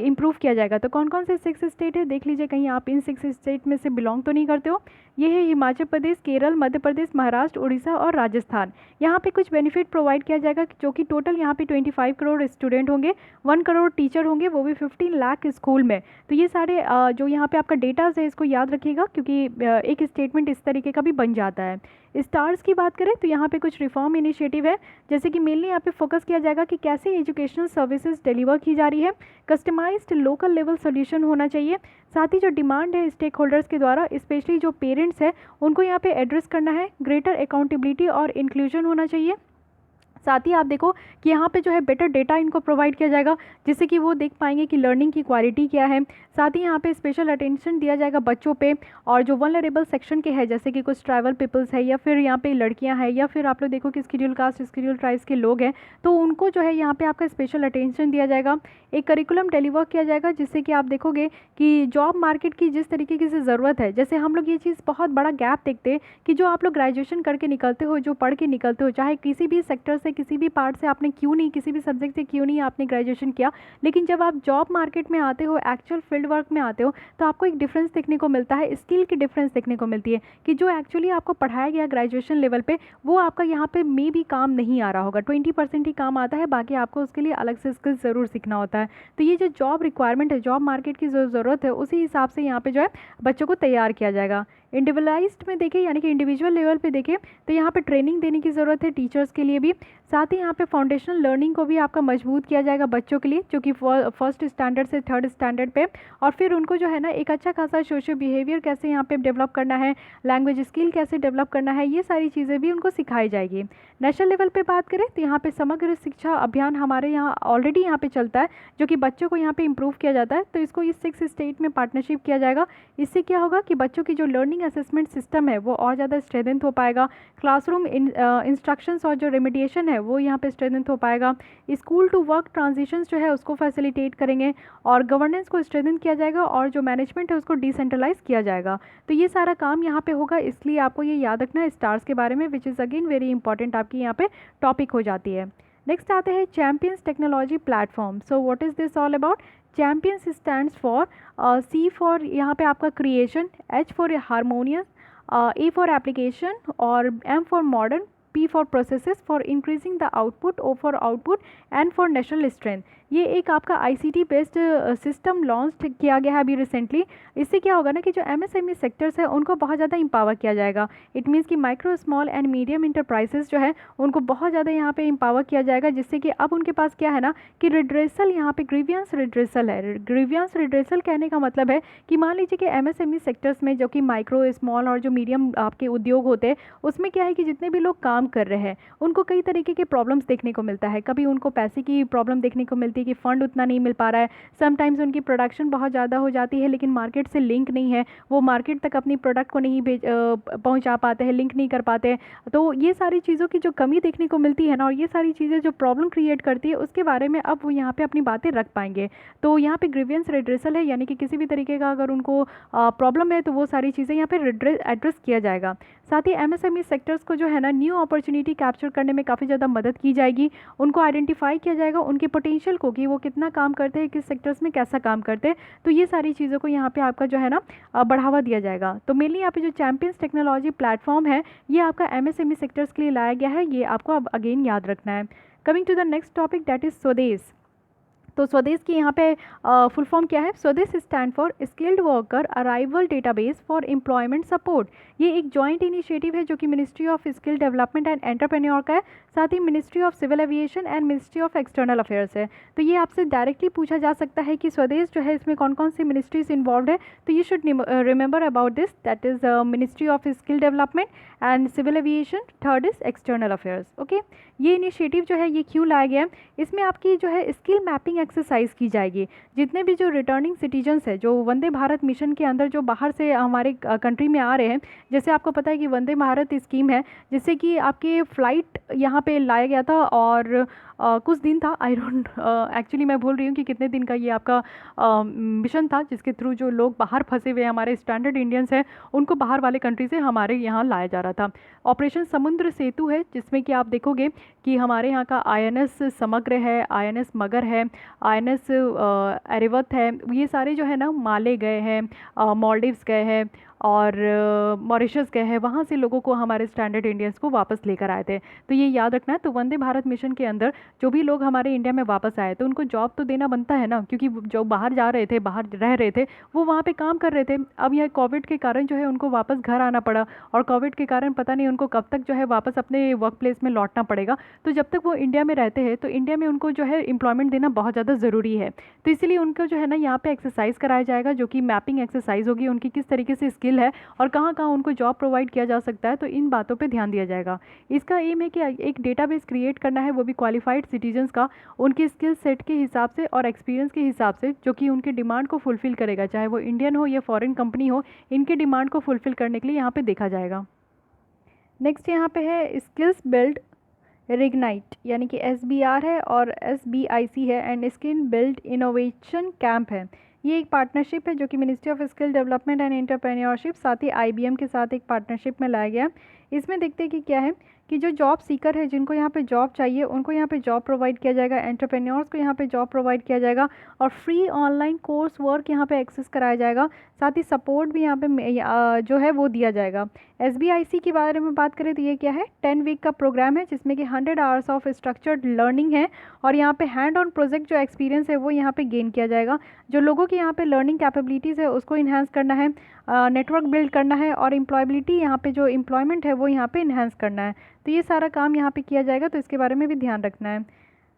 इम्प्रूव किया जाएगा। तो कौन कौन से 6 स्टेट है देख लीजिए, कहीं आप इन 6 स्टेट में से बिलोंग तो नहीं करते हो। ये है हिमाचल प्रदेश, केरल, मध्य प्रदेश, महाराष्ट्र, उड़ीसा और राजस्थान। यहाँ पे कुछ बेनिफिट प्रोवाइड किया जाएगा जो कि टोटल यहाँ पे 25 करोड़ स्टूडेंट होंगे, 1 करोड़ टीचर होंगे, वो भी 15 लाख स्कूल में। तो ये सारे जो यहाँ पे आपका डेटाज है इसको याद रखिएगा, क्योंकि एक स्टेटमेंट इस तरीके का भी बन जाता है। स्टार्स की बात करें तो यहाँ पे कुछ रिफॉर्म इनिशिएटिव है, जैसे कि मेनली यहाँ पे फोकस किया जाएगा कि कैसे एजुकेशनल सर्विसेज डिलीवर की जा रही है। कस्टमाइज्ड लोकल लेवल सोल्यूशन होना चाहिए। साथ ही जो डिमांड है स्टेक होल्डर्स के द्वारा, स्पेशली जो पेरेंट्स है उनको यहाँ पे एड्रेस करना है। ग्रेटर अकाउंटेबिलिटी और इंक्लूजन होना चाहिए। साथ ही आप देखो कि यहाँ पे जो है बेटर डेटा इनको प्रोवाइड किया जाएगा, जिससे कि वो देख पाएंगे कि लर्निंग की क्वालिटी क्या है। साथ ही यहाँ पे स्पेशल अटेंशन दिया जाएगा बच्चों पे, और जो वल्नरेबल सेक्शन के हैं जैसे कि कुछ ट्राइबल पीपल्स है, या फिर यहाँ पे लड़कियाँ हैं, या फिर आप लोग देखो कि स्केड्यूल कास्ट स्केड्यूल ट्राइब्स के लोग हैं, तो उनको जो है यहाँ पे आपका स्पेशल अटेंशन दिया जाएगा। एक करिकुलम डिलीवर किया जाएगा, जिससे कि आप देखोगे कि जॉब मार्केट की जिस तरीके से ज़रूरत है, जैसे हम लोग ये चीज़ बहुत बड़ा गैप देखते हैं कि जो आप लोग ग्रेजुएशन करके निकलते हो, जो पढ़ के निकलते हो, चाहे किसी भी सेक्टर से, किसी भी पार्ट से आपने क्यों नहीं, किसी भी सब्जेक्ट से क्यों नहीं आपने ग्रेजुएशन किया, लेकिन जब आप जॉब मार्केट में आते हो, एक्चुअल फील्ड वर्क में आते हो, तो आपको एक डिफरेंस देखने को मिलता है, स्किल की डिफरेंस देखने को मिलती है कि जो एक्चुअली आपको पढ़ाया गया ग्रेजुएशन लेवल पे, वो आपका यहाँ पे मे भी काम नहीं आ रहा होगा, 20% ही काम आता है, बाकी आपको उसके लिए अलग से स्किल्स ज़रूर सीखना होता है। तो ये जो जॉब रिक्वायरमेंट है, जॉब मार्केट की जो ज़रूरत है, उसी हिसाब से यहाँ पे जो है बच्चों को तैयार किया जाएगा। इंडिविजुअलाइज्ड में देखें, यानी कि इंडिविजुअल लेवल पे देखें, तो यहाँ पे ट्रेनिंग देने की ज़रूरत है टीचर्स के लिए भी। साथ ही यहाँ पे फाउंडेशनल लर्निंग को भी आपका मजबूत किया जाएगा बच्चों के लिए, जो कि फर्स्ट स्टैंडर्ड से थर्ड स्टैंडर्ड पे, और फिर उनको जो है ना एक अच्छा खासा सोशल बिहेवियर कैसे यहाँ पे डेवलप करना है, लैंग्वेज स्किल कैसे डेवलप करना है, ये सारी चीज़ें भी उनको सिखाई जाएगी। नेशनल लेवल पे बात करें तो यहाँ पे समग्र शिक्षा अभियान हमारे यहाँ ऑलरेडी यहाँ पे चलता है, जो कि बच्चों को यहाँ पे इम्प्रूव किया जाता है। तो इसको इस 6 स्टेट में पार्टनरशिप किया जाएगा। इससे क्या होगा कि बच्चों की जो लर्निंग असेसमेंट सिस्टम है वो और ज़्यादा स्ट्रेंथन हो पाएगा, क्लासरूम इंस्ट्रक्शंस और जो रेमिडिएशन है वो यहाँ पे स्ट्रेंथन हो पाएगा, स्कूल टू वर्क ट्रांजिशंस जो है उसको फैसिलिटेट करेंगे, और गवर्नेंस को स्ट्रेंथन किया जाएगा, और जो मैनेजमेंट है उसको डिसेंट्रलाइज किया जाएगा। तो ये सारा काम यहाँ पे होगा, इसलिए आपको ये याद रखना है स्टार्स के बारे में, विच इज़ अगेन वेरी इंपॉर्टेंट आपकी यहाँ पे टॉपिक हो जाती है। नेक्स्ट आते हैं champions technology platform. So what is this all about? Champions stands for C for यहाँ पे आपका creation, H for harmonious, A for application, और M for modern, P for processes for increasing the output, O for output, N for national strength। ये एक आपका ICT based system launch किया गया है अभी रिसेंटली। इससे क्या होगा ना कि जो MSME सेक्टर्स है उनको बहुत ज़्यादा एम्पावर किया जाएगा। इट मीन्स कि micro small and medium enterprises जो है उनको बहुत ज़्यादा यहाँ पे एम्पावर किया जाएगा, जिससे कि अब उनके पास क्या है ना कि रिड्रेसल, यहाँ पे ग्रीवियंस रिड्रेसल है। ग्रीवियंस रिड्रेसल कहने का मतलब है कि मान लीजिए कि MSME सेक्टर्स में जो कि माइक्रो स्मॉल और जो मीडियम आपके उद्योग होते हैं उसमें क्या है कि जितने भी लोग काम कर रहे हैं उनको कई तरीके के प्रॉब्लम्स देखने को मिलता है। कभी उनको पैसे की प्रॉब्लम देखने को मिलती है कि फ़ंड उतना नहीं मिल पा रहा है, समटाइम्स उनकी प्रोडक्शन बहुत ज़्यादा हो जाती है लेकिन मार्केट से लिंक नहीं है, वो मार्केट तक अपनी प्रोडक्ट को नहीं पहुंचा पाते हैं, लिंक नहीं कर पाते हैं। तो ये सारी चीज़ों की जो कमी देखने को मिलती है ना, और ये सारी चीज़ें जो प्रॉब्लम क्रिएट करती है उसके बारे में अब वो यहाँ पे अपनी बातें रख पाएंगे। तो यहाँ पे ग्रीवियंस रिड्रेसल है, यानी कि किसी भी तरीके का अगर उनको प्रॉब्लम है तो वो सारी चीज़ें यहाँ पे एड्रेस किया जाएगा। साथ ही MSME सेक्टर्स को जो है ना न्यू अपॉर्चुनिटी कैप्चर करने में काफ़ी ज़्यादा मदद की जाएगी। उनको आइडेंटिफाई किया जाएगा, उनके पोटेंशियल को कि वो कितना काम करते हैं, किस सेक्टर्स में कैसा काम करते हैं। तो ये सारी चीज़ों को यहाँ पे आपका जो है ना बढ़ावा दिया जाएगा। तो मेनली यहाँ पे जो चैम्पियंस टेक्नोलॉजी प्लेटफॉर्म है ये आपका MSME सेक्टर्स के लिए लाया गया है, ये आपको अब अगेन याद रखना है। Coming to the next topic, that is Swadesh. तो स्वदेश की यहाँ पे फुल फॉर्म क्या है? Swades stand for skilled worker arrival database for employment support. ये एक जॉइंट इनिशिएटिव है जो कि ministry of skill development and entrepreneur का है, साथ ही ministry of civil aviation and ministry of external affairs है। तो ये आपसे डायरेक्टली पूछा जा सकता है कि स्वदेश जो है इसमें कौन कौन सी मिनिस्ट्रीज इन्वॉल्व है। तो you should remember about this, that is Ministry of skill development and Civil Aviation, third is External Affairs. Okay, ये इनिशिएटिव जो है ये क्यों लाया गया है? इसमें आपकी जो है स्किल मैपिंग एक्सरसाइज की जाएगी। जितने भी जो रिटर्निंग सिटीजन्स है जो वंदे भारत मिशन के अंदर जो बाहर से हमारे कंट्री में आ रहे हैं, जैसे आपको पता है कि वंदे भारत स्कीम है जिससे कि आपके फ़्लाइट यहाँ पे लाया गया था, और कुछ दिन था, आई डोंट एक्चुअली मैं भूल रही हूँ कि कितने दिन का ये आपका मिशन था, जिसके थ्रू जो लोग बाहर फंसे हुए हमारे स्टैंडर्ड इंडियंस हैं उनको बाहर वाले कंट्री से हमारे यहाँ लाया जा रहा था। ऑपरेशन समुद्र सेतु है, जिसमें कि आप देखोगे कि हमारे यहाँ का INS समग्र है, INS मगर है, INS एरिवत है, ये सारे जो है ना माले गए हैं, मालदीव्स गए हैं और मॉरिशस गए हैं, वहाँ से लोगों को हमारे स्टैंडर्ड इंडियंस को वापस लेकर आए थे। तो ये याद रखना है। तो वंदे भारत मिशन के अंदर जो भी लोग हमारे इंडिया में वापस आए तो उनको जॉब तो देना बनता है ना, क्योंकि जो बाहर जा रहे थे, बाहर रह रहे थे, वो वहाँ पे काम कर रहे थे। अब यह कोविड के कारण जो है उनको वापस घर आना पड़ा, और कोविड के कारण पता नहीं उनको कब तक जो है वापस अपने वर्क प्लेस में लौटना पड़ेगा। तो जब तक वो इंडिया में रहते हैं तो इंडिया में उनको जो है एम्प्लॉयमेंट देना बहुत ज़्यादा ज़रूरी है। तो इसीलिए उनको जो है ना यहाँ पे एक्सरसाइज कराया जाएगा, जो कि मैपिंग एक्सरसाइज होगी, उनकी किस तरीके से स्किल है और कहाँ कहाँ उनको जॉब प्रोवाइड किया जा सकता है। तो इन बातों पे ध्यान दिया जाएगा। इसका एम है कि एक डेटाबेस क्रिएट करना है, वो भी क्वालिफाइड सिटीजन्स का, उनके स्किल सेट के हिसाब से और एक्सपीरियंस के हिसाब से, जो कि उनके डिमांड को फुलफ़िल करेगा, चाहे वो इंडियन हो या फॉरेन कंपनी हो, इनके डिमांड को फुलफ़िल करने के लिए यहाँ पे देखा जाएगा। नेक्स्ट यहाँ पे है स्किल्स बिल्ड रिग्नाइट, यानी कि SBR है और SBIC है, and skill build innovation camp है। ये एक पार्टनरशिप है जो कि ministry of skill development and entrepreneurship साथ ही IBM के साथ एक पार्टनरशिप में लाया गया। इसमें देखते हैं कि क्या है कि जो जॉब सीकर है, जिनको यहाँ पे जॉब चाहिए, उनको यहाँ पे जॉब प्रोवाइड किया जाएगा, एंटरप्रेन्योर्स को यहाँ पे जॉब प्रोवाइड किया जाएगा, और फ्री ऑनलाइन कोर्स वर्क यहाँ पे एक्सेस कराया जाएगा। साथ ही सपोर्ट भी यहाँ पे जो है वो दिया जाएगा। SBIC के बारे में बात करें तो ये क्या है, 10 वीक का प्रोग्राम है जिसमें कि 100 आवर्स ऑफ स्ट्रक्चर्ड लर्निंग है और यहाँ पे हैंड ऑन प्रोजेक्ट जो एक्सपीरियंस है वो यहाँ पे गेन किया जाएगा। जो लोगों की यहाँ पे लर्निंग कैपेबिलिटीज़ है उसको इन्हांस करना है, नेटवर्क बिल्ड करना है और एम्प्लॉयबिलिटी यहाँ पे जो एम्प्लॉयमेंट है वो यहाँ पे इन्हांस करना है। तो ये सारा काम यहाँ पे किया जाएगा, तो इसके बारे में भी ध्यान रखना है।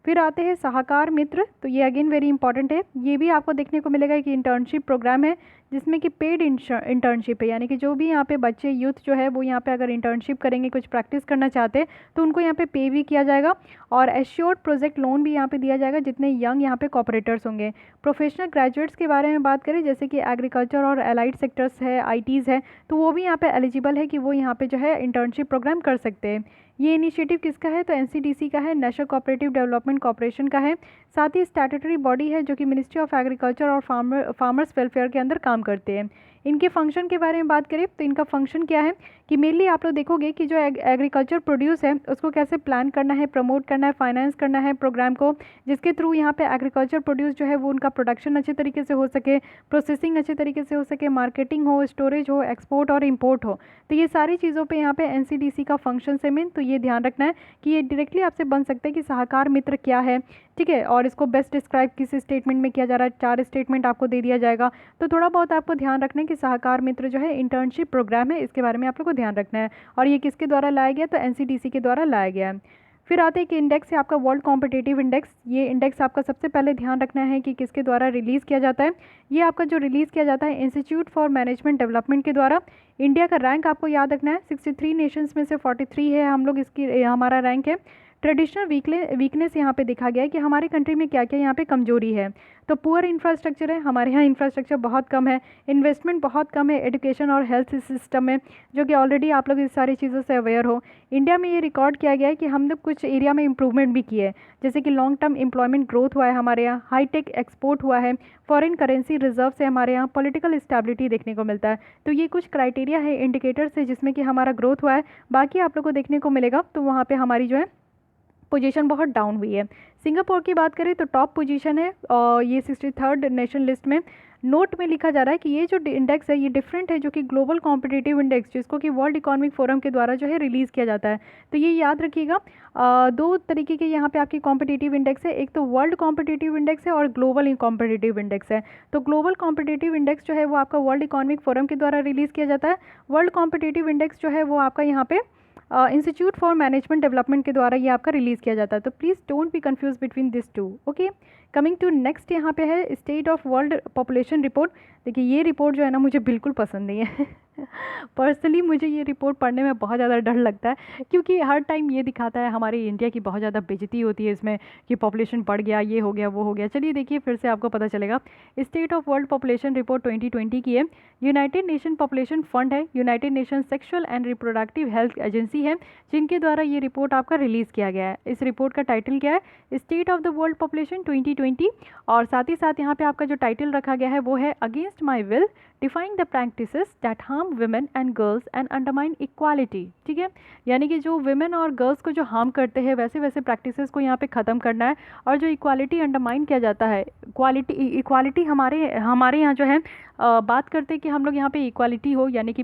फिर आते हैं सहकार मित्र, तो ये अगेन वेरी इंपॉर्टेंट है। ये भी आपको देखने को मिलेगा कि इंटर्नशिप प्रोग्राम है जिसमें कि पेड इंटर्नशिप है, यानी कि जो भी यहाँ पे बच्चे यूथ जो है वो यहाँ पे अगर इंटर्नशिप करेंगे, कुछ प्रैक्टिस करना चाहते हैं तो उनको यहाँ पे पे भी किया जाएगा और एश्योर्ड प्रोजेक्ट लोन भी यहाँ पे दिया जाएगा जितने यंग यहाँ पे कॉपरेटर्स होंगे। प्रोफेशनल ग्रेजुएट्स के बारे में बात करें जैसे कि एग्रीकल्चर और एलाइड सेक्टर्स है, ITs है, तो वो भी यहाँ पे एलिजिबल है कि वो यहाँ पे जो है इंटर्नशिप प्रोग्राम कर सकते हैं। ये इनिशिएटिव किसका है, तो NCDC का है, नेशनल कोऑपरेटिव डेवलपमेंट कॉर्पोरेशन का है। साथ ही स्टैट्यूटरी बॉडी है जो कि मिनिस्ट्री ऑफ एग्रीकल्चर और फार्मर्स वेलफेयर के अंदर काम करते हैं। इनके फंक्शन के बारे में बात करें तो इनका फंक्शन क्या है कि मेनली आप लोग देखोगे कि जो एग्रीकल्चर प्रोड्यूस है उसको कैसे प्लान करना है, प्रमोट करना है, फाइनेंस करना है प्रोग्राम को, जिसके थ्रू यहाँ पे एग्रीकल्चर प्रोड्यूस जो है वो उनका प्रोडक्शन अच्छे तरीके से हो सके, प्रोसेसिंग अच्छे तरीके से हो सके, मार्केटिंग हो, स्टोरेज हो, एक्सपोर्ट और इम्पोर्ट हो। तो ये सारी चीज़ों पर यहाँ पे NCDC का फंक्शन है मेन। तो ये ध्यान रखना है कि ये डायरेक्टली आपसे बन सकता है कि सहकार मित्र क्या है, ठीक है, और इसको बेस्ट डिस्क्राइब किस स्टेटमेंट में किया जा रहा है। 4 स्टेटमेंट आपको दे दिया जाएगा, तो थोड़ा बहुत आपको ध्यान रखना है कि सहकार मित्र जो है इंटर्नशिप प्रोग्राम है, इसके बारे में आप लोग को ध्यान रखना है। और ये किसके द्वारा लाया गया, तो NCDC के द्वारा लाया गया है। फिर आते हैं कि इंडेक्स है आपका वर्ल्ड कॉम्पिटिटिव इंडेक्स। ये इंडेक्स आपका सबसे पहले ध्यान रखना है कि किसके द्वारा रिलीज़ किया जाता है। ये आपका जो रिलीज़ किया जाता है इंस्टीट्यूट फॉर मैनेजमेंट डेवलपमेंट के द्वारा। इंडिया का रैंक आपको याद रखना है 63 नेशंस में से 43 है हम लोग, इसकी हमारा रैंक है। ट्रेडिशनल वीकनेस यहाँ पे देखा गया है कि हमारे कंट्री में क्या क्या यहाँ पे कमजोरी है। तो पुअर इंफ्रास्ट्रक्चर है, हमारे यहाँ इंफ्रास्ट्रक्चर बहुत कम है, इन्वेस्टमेंट बहुत कम है एजुकेशन और हेल्थ सिस्टम में, जो कि ऑलरेडी आप लोग इस सारी चीज़ों से अवेयर हो। इंडिया में ये रिकॉर्ड किया गया है कि हम लोग कुछ एरिया में इंप्रूवमेंट भी किए हैं, जैसे कि लॉन्ग टर्म एम्प्लॉयमेंट ग्रोथ हुआ है हमारे यहाँ, हाईटेक एक्सपोर्ट हुआ है, फॉरेन करेंसी रिजर्व से हमारे यहाँ पॉलिटिकल स्टेबिलिटी देखने को मिलता है। तो ये कुछ क्राइटेरिया है, इंडिकेटर्स है जिसमें कि हमारा ग्रोथ हुआ है। बाकी आप लोग को देखने को मिलेगा तो वहाँ पर हमारी जो है पोजीशन बहुत डाउन हुई है। सिंगापुर की बात करें तो टॉप पोजीशन है और ये 63rd नेशन लिस्ट में। नोट में लिखा जा रहा है कि ये जो इंडेक्स है ये डिफरेंट है, जो कि ग्लोबल कॉम्पिटिटिव इंडेक्स, जिसको कि वर्ल्ड इकोनॉमिक फोरम के द्वारा जो है रिलीज़ किया जाता है। तो ये याद रखिएगा, 2 तरीके के यहाँ पे आपकी कॉम्पिटिटिव इंडेक्स है, एक तो वर्ल्ड कॉम्पिटिटिव इंडेक्स है और ग्लोबल कॉम्पिटिटिव इंडेक्स है। तो ग्लोबल कॉम्पिटिटिव इंडेक्स जो है वो आपका वर्ल्ड इकोनॉमिक फोरम के द्वारा रिलीज़ किया जाता है। वर्ल्ड कॉम्पिटिटिव इंडेक्स जो है वो आपका यहाँ पे इंस्टीट्यूट फॉर मैनेजमेंट डेवलपमेंट के द्वारा ये आपका रिलीज़ किया जाता है। तो please don't be confuse between this two. Okay, coming to next यहाँ पे है state of world population report. देखिए ये रिपोर्ट जो है ना मुझे बिल्कुल पसंद नहीं है पर्सनली मुझे ये रिपोर्ट पढ़ने में बहुत ज़्यादा डर लगता है, क्योंकि हर टाइम ये दिखाता है हमारे इंडिया की बहुत ज़्यादा बेइज्जती होती है इसमें कि पॉपुलेशन बढ़ गया, ये हो गया, वो हो गया। चलिए देखिए फिर से आपको पता चलेगा। State of world population report 2020 की है, यूनाइटेड नेशन पॉपुलेशन फंड है, United nation sexual and reproductive health agency है, जिनके द्वारा ये रिपोर्ट आपका रिलीज़ किया गया है। इस रिपोर्ट का टाइटल क्या है, state of the world population 2020, और साथ ही साथ यहाँ पे आपका जो टाइटल रखा गया है वो है against my will defying the practices that harm women and girls and undermine equality. ठीक है, यानी कि जो वुमेन और गर्ल्स को जो हार्म करते हैं वैसे वैसे प्रैक्टिसेस को यहाँ पे ख़त्म करना है, और जो इक्वालिटी अंडरमाइन किया जाता है, इक्वालिटी हमारे यहाँ जो है बात करते हैं कि हम लोग यहाँ पे इक्वालिटी हो, यानी कि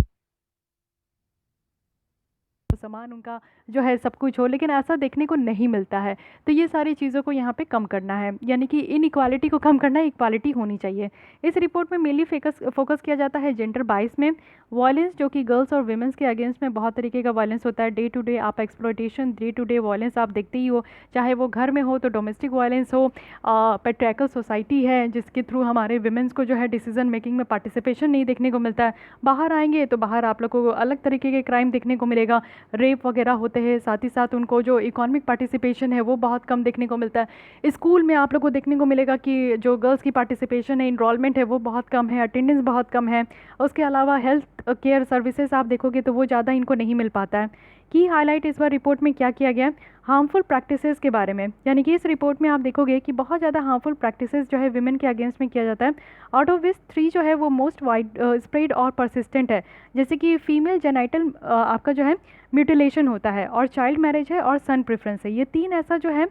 समान उनका जो है सब कुछ हो, लेकिन ऐसा देखने को नहीं मिलता है। तो ये सारी चीज़ों को यहाँ पे कम करना है, यानी कि इनइक्वालिटी को कम करना है, इक्वालिटी होनी चाहिए। इस रिपोर्ट में मेनली फोकस किया जाता है जेंडर बाइस में, वायलेंस जो कि गर्ल्स और वीमेंस के अगेंस्ट में बहुत तरीके का वायलेंस होता है। डे टू डे आप exploitation, day to day violence आप देखते ही हो, चाहे वो घर में हो तो डोमेस्टिक वायलेंस हो, पेट्रियार्कल सोसाइटी है जिसके थ्रू हमारे वीमेंस को जो है डिसीजन मेकिंग में पार्टिसिपेशन नहीं देखने को मिलता है। बाहर आएंगे तो बाहर आप लोगों को अलग तरीके के क्राइम देखने को मिलेगा, रेप वगैरह होते हैं, साथ ही साथ उनको जो इकोनॉमिक पार्टिसिपेशन है वो बहुत कम देखने को मिलता है। स्कूल में आप लोग को देखने को मिलेगा कि जो गर्ल्स की पार्टिसिपेशन है, इनरोलमेंट है वो बहुत कम है, अटेंडेंस बहुत कम है। उसके अलावा हेल्थ केयर सर्विसेज आप देखोगे तो वो ज़्यादा इनको नहीं मिल पाता है। की हाईलाइट इस बार रिपोर्ट में क्या किया गया है, हार्मफुल प्रैक्टिसेस के बारे में, यानी कि इस रिपोर्ट में आप देखोगे कि बहुत ज़्यादा हार्मफुल प्रैक्टिसेस जो है विमेन के अगेंस्ट में किया जाता है। आउट ऑफ विच 3 जो है वो मोस्ट वाइड स्प्रेड और परसिस्टेंट है, जैसे कि फीमेल जेनाइटल आपका जो है म्यूटिलेशन होता है, और चाइल्ड मैरिज है, और सन प्रेफरेंस है। ये 3 ऐसा जो है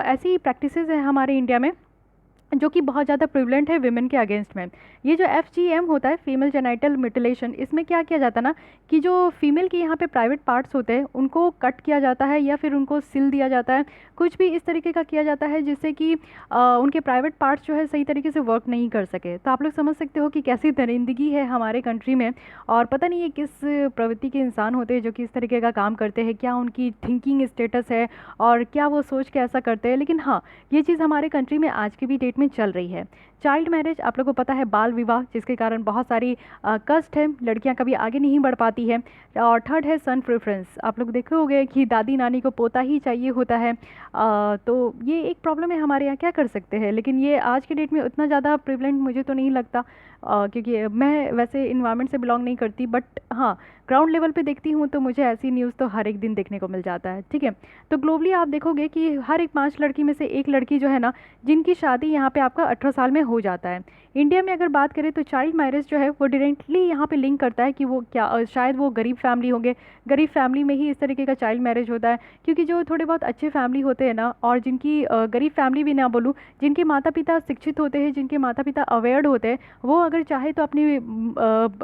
ऐसी प्रैक्टिसेस है हमारे इंडिया में जो कि बहुत ज़्यादा प्रिवलेंट है विमेन के अगेंस्ट में। ये जो FGM होता है, फीमेल जेनाइटल म्यूटिलेशन, इसमें क्या किया जाता है ना कि जो फीमेल के यहाँ पे प्राइवेट पार्ट्स होते हैं उनको कट किया जाता है या फिर उनको सिल दिया जाता है, कुछ भी इस तरीके का किया जाता है जिससे कि उनके प्राइवेट पार्ट्स जो है सही तरीके से वर्क नहीं कर सके। तो आप लोग समझ सकते हो कि कैसी दरिंदगी है हमारे कंट्री में, और पता नहीं ये किस प्रवृत्ति के इंसान होते हैं जो कि इस तरीके का काम करते हैं, क्या उनकी थिंकिंग स्टेटस है और क्या वो सोच के ऐसा करते हैं। लेकिन हाँ, ये चीज़ हमारे कंट्री में आज की भी डेट में चल रही है। चाइल्ड मैरिज, आप लोगों को पता है, बाल विवाह, जिसके कारण बहुत सारी कष्ट है, लड़कियां कभी आगे नहीं बढ़ पाती है। और थर्ड है सन प्रेफरेंस, आप लोग देखे होंगे कि दादी नानी को पोता ही चाहिए होता है। तो ये एक प्रॉब्लम है हमारे यहाँ, क्या कर सकते हैं। लेकिन ये आज के डेट में उतना ज़्यादा प्रिवलेंट मुझे तो नहीं लगता, क्योंकि मैं वैसे इन्वायरमेंट से बिलोंग नहीं करती, बट हाँ, ग्राउंड लेवल पे देखती हूँ तो मुझे ऐसी न्यूज़ तो हर एक दिन देखने को मिल जाता है। ठीक है, तो ग्लोबली आप देखोगे कि हर एक 5 लड़की में से एक लड़की जो है ना, जिनकी शादी यहाँ पे आपका 18 साल में हो जाता है। इंडिया में अगर बात करें तो चाइल्ड मैरिज जो है वो डायरेक्टली यहाँ पे लिंक करता है कि वो क्या शायद वो गरीब फैमिली होंगे, गरीब फैमिली में ही इस तरीके का चाइल्ड मैरिज होता है। क्योंकि जो थोड़े बहुत अच्छे फैमिली होते हैं ना, और जिनकी गरीब फैमिली भी ना बोलूँ, जिनके माता पिता शिक्षित होते हैं, जिनके माता पिता अवेयर्ड होते हैं, वो अगर चाहे तो अपनी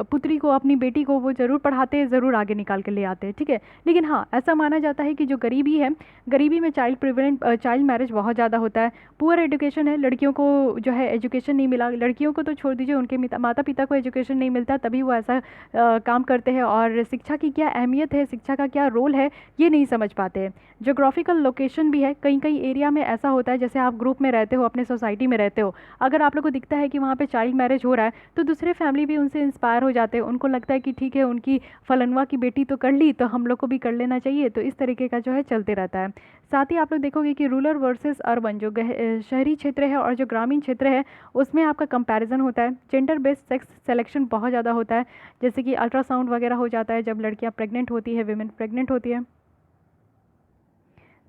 पुत्री को, अपनी बेटी को वो ज़रूर पढ़ाते हैं, ज़रूर आगे निकाल के ले आते हैं। ठीक है, लेकिन हाँ, ऐसा माना जाता है कि जो गरीबी है, गरीबी में चाइल्ड मैरिज बहुत ज़्यादा होता है। पुअर एजुकेशन है, लड़कियों को जो है एजुकेशन नहीं मिला, लड़कियों को तो छोड़ दीजिए, उनके माता पिता को एजुकेशन नहीं मिलता, तभी वो ऐसा काम करते हैं। और शिक्षा की क्या अहमियत है, शिक्षा का क्या रोल है, ये नहीं समझ पाते हैं। जोग्राफिकल लोकेशन भी है, कई कई एरिया में ऐसा होता है, जैसे आप ग्रुप में रहते हो, अपने सोसाइटी में रहते हो, अगर आप लोग को दिखता है कि वहाँ पे चाइल्ड मैरिज हो रहा है तो दूसरे फैमिली भी उनसे इंस्पायर हो जाते हैं, उनको लगता है कि ठीक है, उनकी फलनवा की बेटी तो कर ली तो हम लोग को भी कर लेना चाहिए। तो इस तरीके का जो है चलते रहता है। साथ ही आप लोग देखोगे कि रूरल वर्सेस अर्बन, जो शहरी क्षेत्र है और जो ग्रामीण क्षेत्र है, उसमें आपका कंपैरिजन होता है। जेंडर बेस्ड सेक्स सिलेक्शन बहुत ज़्यादा होता है, जैसे कि अल्ट्रासाउंड वगैरह हो जाता है जब लड़कियां प्रेग्नेंट होती है, विमेन प्रेग्नेंट होती है।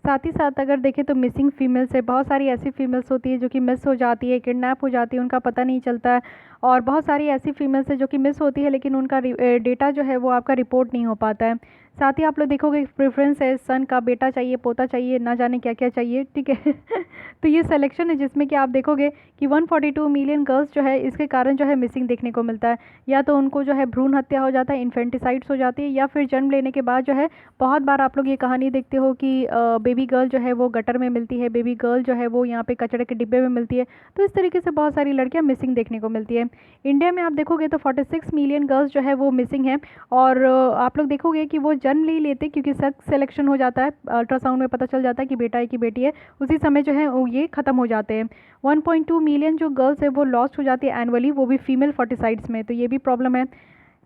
साथ ही साथ अगर देखें तो मिसिंग फीमेल्स है, बहुत सारी ऐसी फीमेल्स होती है जो कि मिस हो जाती है, किडनैप हो जाती है, उनका पता नहीं चलता है। और बहुत सारी ऐसी फीमेल्स है जो कि मिस होती है, लेकिन उनका डेटा जो है वो आपका रिपोर्ट नहीं हो पाता है। साथ ही आप लोग देखोगे प्रेफरेंस है, सन का बेटा चाहिए, पोता चाहिए, ना जाने क्या क्या चाहिए। ठीक है तो ये सिलेक्शन है जिसमें कि आप देखोगे कि 142 मिलियन गर्ल्स जो है इसके कारण जो है मिसिंग देखने को मिलता है। या तो उनको जो है भ्रूण हत्या हो जाता है, इन्फेंटिसाइड्स हो जाती है, या फिर जन्म लेने के बाद जो है, बहुत बार आप लोग ये कहानी देखते हो कि बेबी गर्ल जो है वो गटर में मिलती है, बेबी गर्ल जो है वो यहाँ पे कचड़े के डिब्बे में मिलती है। तो इस तरीके से बहुत सारी लड़कियाँ मिसिंग देखने को मिलती है। इंडिया में आप देखोगे तो 46 मिलियन गर्ल्स जो है वो मिसिंग है। और आप लोग देखोगे कि वो जन्म नहीं लेते, क्योंकि सेक्स सिलेक्शन हो जाता है, अल्ट्रासाउंड में पता चल जाता है कि बेटा है कि बेटी है, उसी समय जो है ये ख़त्म हो जाते हैं। 1.2 मिलियन जो गर्ल्स है वो लॉस्ट हो जाती है एनुअली, वो भी फीमेल फर्टिसाइड्स में। तो ये भी प्रॉब्लम है।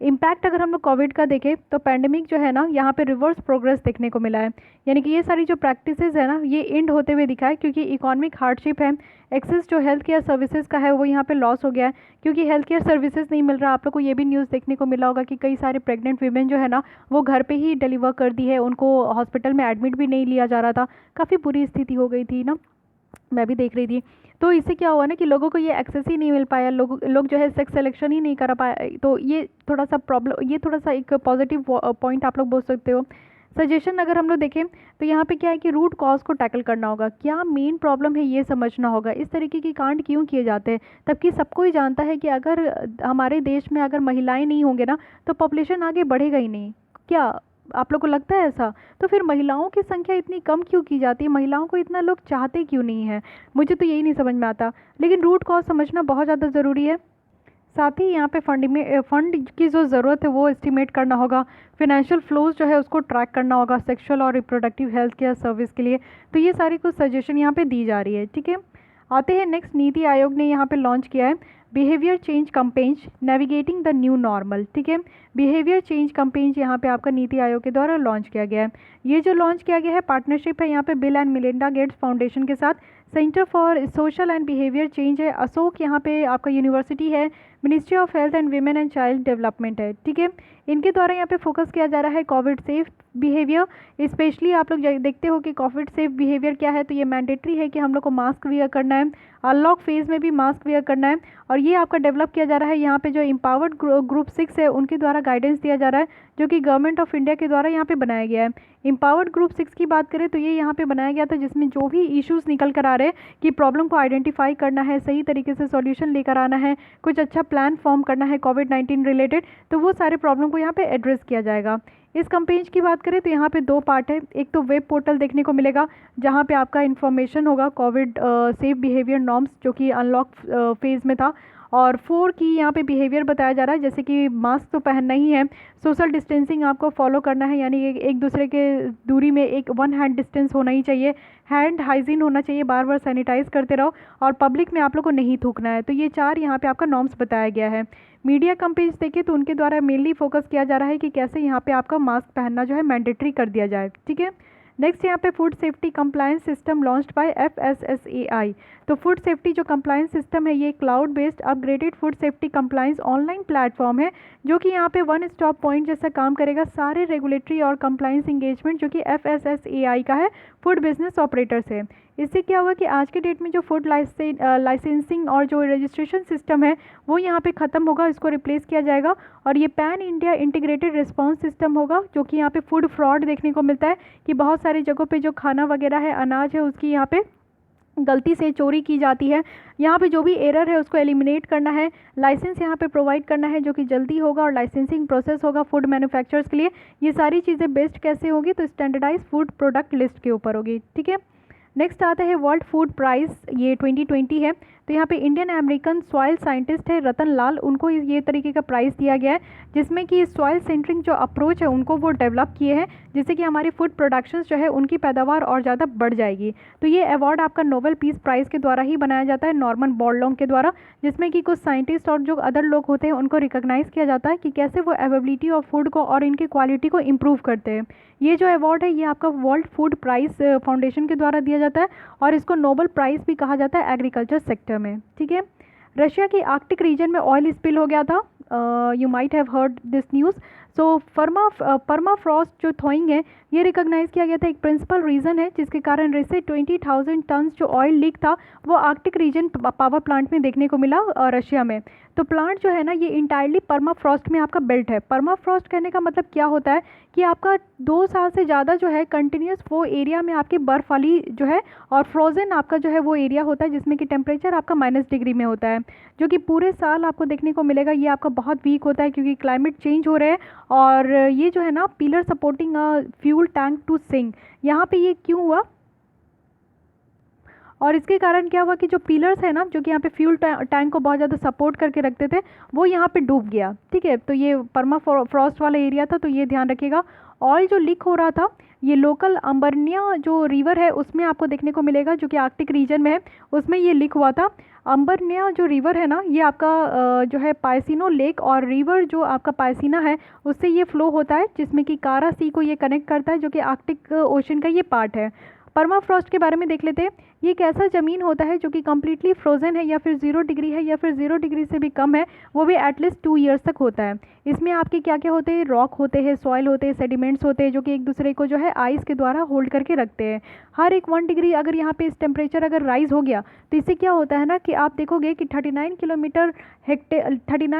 इम्पैक्ट अगर हम लोग कोविड का देखें तो पैंडेमिक जो है ना, यहाँ पे रिवर्स प्रोग्रेस देखने को मिला है। यानी कि ये सारी जो प्रैक्टिसेस है ना, ये एंड होते हुए दिखा है, क्योंकि इकोनॉमिक हार्डशिप है, एक्सेस जो हेल्थ केयर सर्विसेज का है वो यहाँ पे लॉस हो गया है, क्योंकि हेल्थ केयर सर्विसेज नहीं मिल रहा। आप लोग को ये भी न्यूज़ देखने को मिला होगा कि कई सारे प्रेग्नेंट वीमेन जो है ना, वो घर पे ही डिलीवर कर दी है, उनको हॉस्पिटल में एडमिट भी नहीं लिया जा रहा था। काफ़ी बुरी स्थिति हो गई थी ना, मैं भी देख रही थी। तो इससे क्या हुआ ना कि लोगों को ये एक्सेस ही नहीं मिल पाया, लोग जो है सेक्स सिलेक्शन ही नहीं कर पाए। तो ये थोड़ा सा प्रॉब्लम, ये थोड़ा सा एक पॉजिटिव पॉइंट आप लोग बोल सकते हो। सजेशन अगर हम लोग देखें तो यहाँ पे क्या है कि रूट कॉज को टैकल करना होगा, क्या मेन प्रॉब्लम है ये समझना होगा, इस तरीके के कांड क्यों किए जाते हैं। तबकि सबको ही जानता है कि अगर हमारे देश में अगर महिलाएं नहीं होंगे ना तो पॉपुलेशन आगे बढ़ेगा ही नहीं। क्या आप लोग को लगता है ऐसा? तो फिर महिलाओं की संख्या इतनी कम क्यों की जाती है, महिलाओं को इतना लोग चाहते क्यों नहीं है, मुझे तो यही नहीं समझ में आता। लेकिन रूट कॉज समझना बहुत ज़्यादा ज़रूरी है। साथ ही यहाँ पे फंड की जो ज़रूरत है वो एस्टिमेट करना होगा, फिनेंशियल फ्लोज जो है उसको ट्रैक करना होगा सेक्सुअल और रिप्रोडक्टिव हेल्थ केयर सर्विस के लिए। तो ये सारी कुछ सजेशन यहाँ पे दी जा रही है। ठीक है, आते हैं नेक्स्ट। नीति आयोग ने यहाँ पे लॉन्च किया है behaviour change campaigns navigating the new normal. ठीक है, बिहेवियर चेंज कैंपेन्स यहाँ पे आपका नीति आयोग के द्वारा लॉन्च किया गया है। ये जो लॉन्च किया गया है पार्टनरशिप है यहाँ पे bill and Melinda Gates foundation के साथ, centre for social and behaviour change है, अशोक यहाँ पे आपका यूनिवर्सिटी है, ministry of health and women and child development है। ठीक है, इनके द्वारा यहाँ पे फोकस किया जा रहा है कोविड सेफ बिहेवियर, स्पेशली आप लोग देखते हो कि कोविड सेफ बिहेवियर क्या है, तो ये मैंडेटरी है कि हम लोग को मास्क वियर करना है, अनलॉक फेज में भी मास्क वियर करना है। और ये आपका डेवलप किया जा रहा है यहाँ पे जो एम्पावर्ड ग्रुप 6 है उनके द्वारा गाइडेंस दिया जा रहा है, जो कि गवर्नमेंट ऑफ इंडिया के द्वारा यहाँ पे बनाया गया है। एम्पावर्ड ग्रुप 6 की बात करें तो ये यहाँ पे बनाया गया था, जिसमें जो भी इश्यूज निकल कर आ रहे हैं कि प्रॉब्लम को आइडेंटिफाई करना है, सही तरीके से सॉल्यूशन लेकर आना है, कुछ अच्छा प्लान फॉर्म करना है कोविड-19 रिलेटेड, तो वो सारे प्रॉब्लम को यहाँ पे एड्रेस किया जाएगा। इस कैंपेन की बात करें तो यहाँ पे 2 पार्ट है। एक तो वेब पोर्टल देखने को मिलेगा जहाँ पे आपका इन्फॉर्मेशन होगा कोविड सेफ बिहेवियर नॉर्म्स, जो कि अनलॉक फेज़ में था, और 4 की यहाँ पे बिहेवियर बताया जा रहा है, जैसे कि मास्क तो पहनना ही है, सोशल डिस्टेंसिंग आपको फॉलो करना है, यानी एक दूसरे के दूरी में एक 1 हैंड डिस्टेंस होना ही चाहिए, हैंड हाइजीन होना चाहिए, बार बार सैनिटाइज करते रहो, और पब्लिक में आप लोग को नहीं थूकना है। तो ये 4 यहाँ पे आपका नॉर्म्स बताया गया है। मीडिया कंपेन्स देखें तो उनके द्वारा मेनली फोकस किया जा रहा है कि कैसे यहाँ पे आपका मास्क पहनना जो है मैंडेटरी कर दिया जाए, ठीक है। नेक्स्ट यहाँ पे food safety compliance system launched by FSSAI। तो फूड सेफ्टी जो कंप्लायंस सिस्टम है ये cloud based upgraded food safety compliance online platform है, जो कि यहाँ पे वन स्टॉप पॉइंट जैसा काम करेगा सारे रेगुलेटरी और कंप्लायंस इंगेजमेंट जो कि FSSAI का है फूड बिजनेस ऑपरेटर से। इससे क्या होगा कि आज के डेट में जो फूड लाइसेंसिंग और जो रजिस्ट्रेशन सिस्टम है वो यहाँ पे ख़त्म होगा, इसको रिप्लेस किया जाएगा, और ये pan India integrated response system होगा, जो कि यहाँ पे फूड फ्रॉड देखने को मिलता है कि बहुत सारी जगहों पे जो खाना वगैरह है, अनाज है, उसकी यहाँ पे गलती से चोरी की जाती है। यहाँ पे जो भी एरर है उसको एलिमिनेट करना है, लाइसेंस यहाँ पे प्रोवाइड करना है जो कि जल्दी होगा, और लाइसेंसिंग प्रोसेस होगा फूड मैन्युफैक्चरर्स के लिए। ये सारी चीज़ें बेस्ट कैसे होगी, तो स्टैंडर्डाइज फूड प्रोडक्ट लिस्ट के ऊपर होगी, ठीक है। नेक्स्ट आता है वर्ल्ड फूड प्राइज़, ये 2020 है। तो यहाँ पे इंडियन अमेरिकन सॉइल साइंटिस्ट है रतन लाल, उनको ये तरीके का प्राइज़ दिया गया है, जिसमें कि सॉइल सेंटरिंग जो अप्रोच है उनको वो डेवलप किए हैं, जिससे कि हमारी फूड प्रोडक्शंस जो है उनकी पैदावार और ज़्यादा बढ़ जाएगी। तो ये अवार्ड आपका नोबेल पीस प्राइज़ के द्वारा ही बनाया जाता है, नॉर्मन बोरलॉन्ग के द्वारा, जिसमें कि कुछ साइंटिस्ट और जो अदर लोग होते हैं उनको रिकॉग्नाइज़ किया जाता है कि कैसे वो अवेलेबिलिटी ऑफ फूड को और इनकी क्वालिटी को इम्प्रूव करते हैं। ये जो अवार्ड है ये आपका वर्ल्ड फूड प्राइज़ फाउंडेशन के द्वारा दिया जाता है, और इसको नोबेल प्राइज़ भी कहा जाता है एग्रीकल्चर सेक्टर में, ठीक है। रशिया की आर्कटिक रीजन में ऑयल स्पिल हो गया था, you might have heard this news. So permafrost जो थॉइंग है ये रिकॉग्नाइज़ किया गया था, एक प्रिंसिपल रीज़न है जिसके कारण से 20,000 टन्स जो ऑयल लीक था वो आर्कटिक रीजन पावर प्लांट में देखने को मिला रशिया में। तो प्लांट जो है ना ये इंटायरली परमाफ्रॉस्ट में आपका बिल्ट है। परमाफ्रॉस्ट कहने का मतलब क्या होता है कि आपका 2 साल से ज़्यादा जो है कंटिन्यूस वो एरिया में आपकी बर्फ़ वाली जो है, और फ्रोज़न आपका जो है वो एरिया होता है जिसमें कि टेम्परेचर आपका -डिग्री में होता है, जो कि पूरे साल आपको देखने को मिलेगा। ये आपका बहुत वीक होता है क्योंकि क्लाइमेट चेंज हो रहे हैं, और ये जो है ना pillar supporting fuel tank to sink, यहाँ पे ये क्यों हुआ, और इसके कारण क्या हुआ कि जो पिलर्स है ना जो कि यहाँ पे फ्यूल टैंक को बहुत ज़्यादा सपोर्ट करके रखते थे वो यहाँ पे डूब गया, ठीक है। तो ये परमाफ्रॉस्ट वाला एरिया था, तो ये ध्यान रखिएगा। ऑयल जो लीक हो रहा था ये लोकल अंबरनिया जो रिवर है उसमें आपको देखने को मिलेगा, जो कि आर्कटिक रीजन में है, उसमें ये लीक हुआ था। अंबरनिया जो रिवर है ना ये आपका जो है पायसिनो लेक और रिवर जो आपका पायसिना है उससे ये फ्लो होता है, जिसमें कि कारा सी को ये कनेक्ट करता है, जो कि आर्कटिक ओशन का ये पार्ट है। परमाफ्रॉस्ट के बारे में देख लेते हैं। ये एक ऐसा ज़मीन होता है जो कि कम्प्लीटली फ्रोज़न है, या फिर 0 डिग्री है, या फिर 0 डिग्री से भी कम है, वो भी एटलीस्ट 2 ईयर्स तक होता है। इसमें आपके क्या क्या होते हैं, रॉक होते हैं, सॉइल होते हैं, सेडिमेंट्स होते हैं, जो कि एक दूसरे को जो है आइस के द्वारा होल्ड करके रखते हैं। हर एक 1 डिग्री अगर यहाँ पे इस टेम्परेचर अगर राइज हो गया तो इससे क्या होता है ना कि आप देखोगे कि 39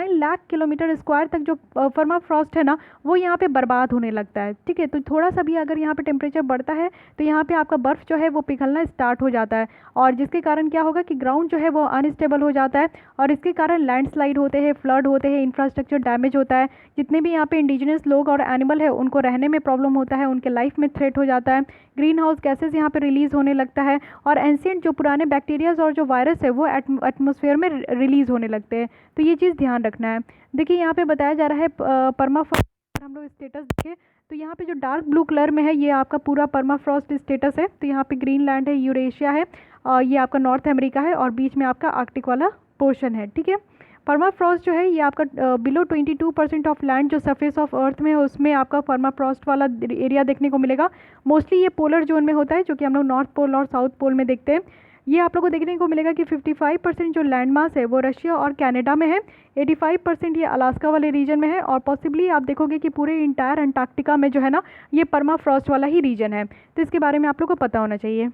लाख किलोमीटर स्क्वायर तक जो परमाफ्रॉस्ट है ना वो यहाँ पे बर्बाद होने लगता है, ठीक है। तो थोड़ा सा भी अगर यहाँ पे टेम्परेचर बढ़ता है तो यहाँ पे आपका बर्फ़ जो है वो पिघलना स्टार्ट हो जाता है, और जिसके कारण क्या होगा कि ग्राउंड जो है वो अनस्टेबल हो जाता है, और इसके कारण लैंडस्लाइड होते हैं, फ्लड होते हैं, इंफ्रास्ट्रक्चर डैमेज होता है। जितने भी यहाँ पे इंडिजिनस लोग और एनिमल है उनको रहने में प्रॉब्लम होता है, उनके लाइफ में थ्रेट हो जाता है, ग्रीन हाउस गैसेज यहाँ पे रिलीज़ होने लगता है, और एंशिएंट जो पुराने बैक्टीरियाज और जो वायरस है वो एटमॉस्फेयर में रिलीज़ होने लगते हैं। तो ये चीज़ ध्यान रखना है। देखिए यहाँ पे बताया जा रहा है परमाफ्रॉस्ट, हम लोग स्टेटस देखें तो यहाँ पे जो डार्क ब्लू कलर में है ये आपका पूरा परमाफ्रॉस्ट स्टेटस है। तो यहाँ पे ग्रीनलैंड है, यूरेशिया है, और ये आपका नॉर्थ अमेरिका है, और बीच में आपका आर्कटिक वाला पोर्शन है, ठीक है। परमाफ्रॉस्ट जो है ये आपका बिलो 22% ऑफ लैंड जो सरफेस ऑफ अर्थ में है उसमें आपका परमाफ्रॉस्ट वाला एरिया देखने को मिलेगा। मोस्टली ये पोलर जोन में होता है, जो कि हम लोग नॉर्थ पोल और साउथ पोल में देखते हैं। ये आप लोगों को देखने को मिलेगा कि 55% जो लैंड मास है वो रशिया और कनाडा में है, 85% ये अलास्का वाले रीजन में है, और पॉसिबली आप देखोगे कि पूरे इंटायर अंटार्कटिका में जो है ना ये परमाफ्रॉस्ट वाला ही रीजन है। तो इसके बारे में आप लोग को पता होना चाहिए।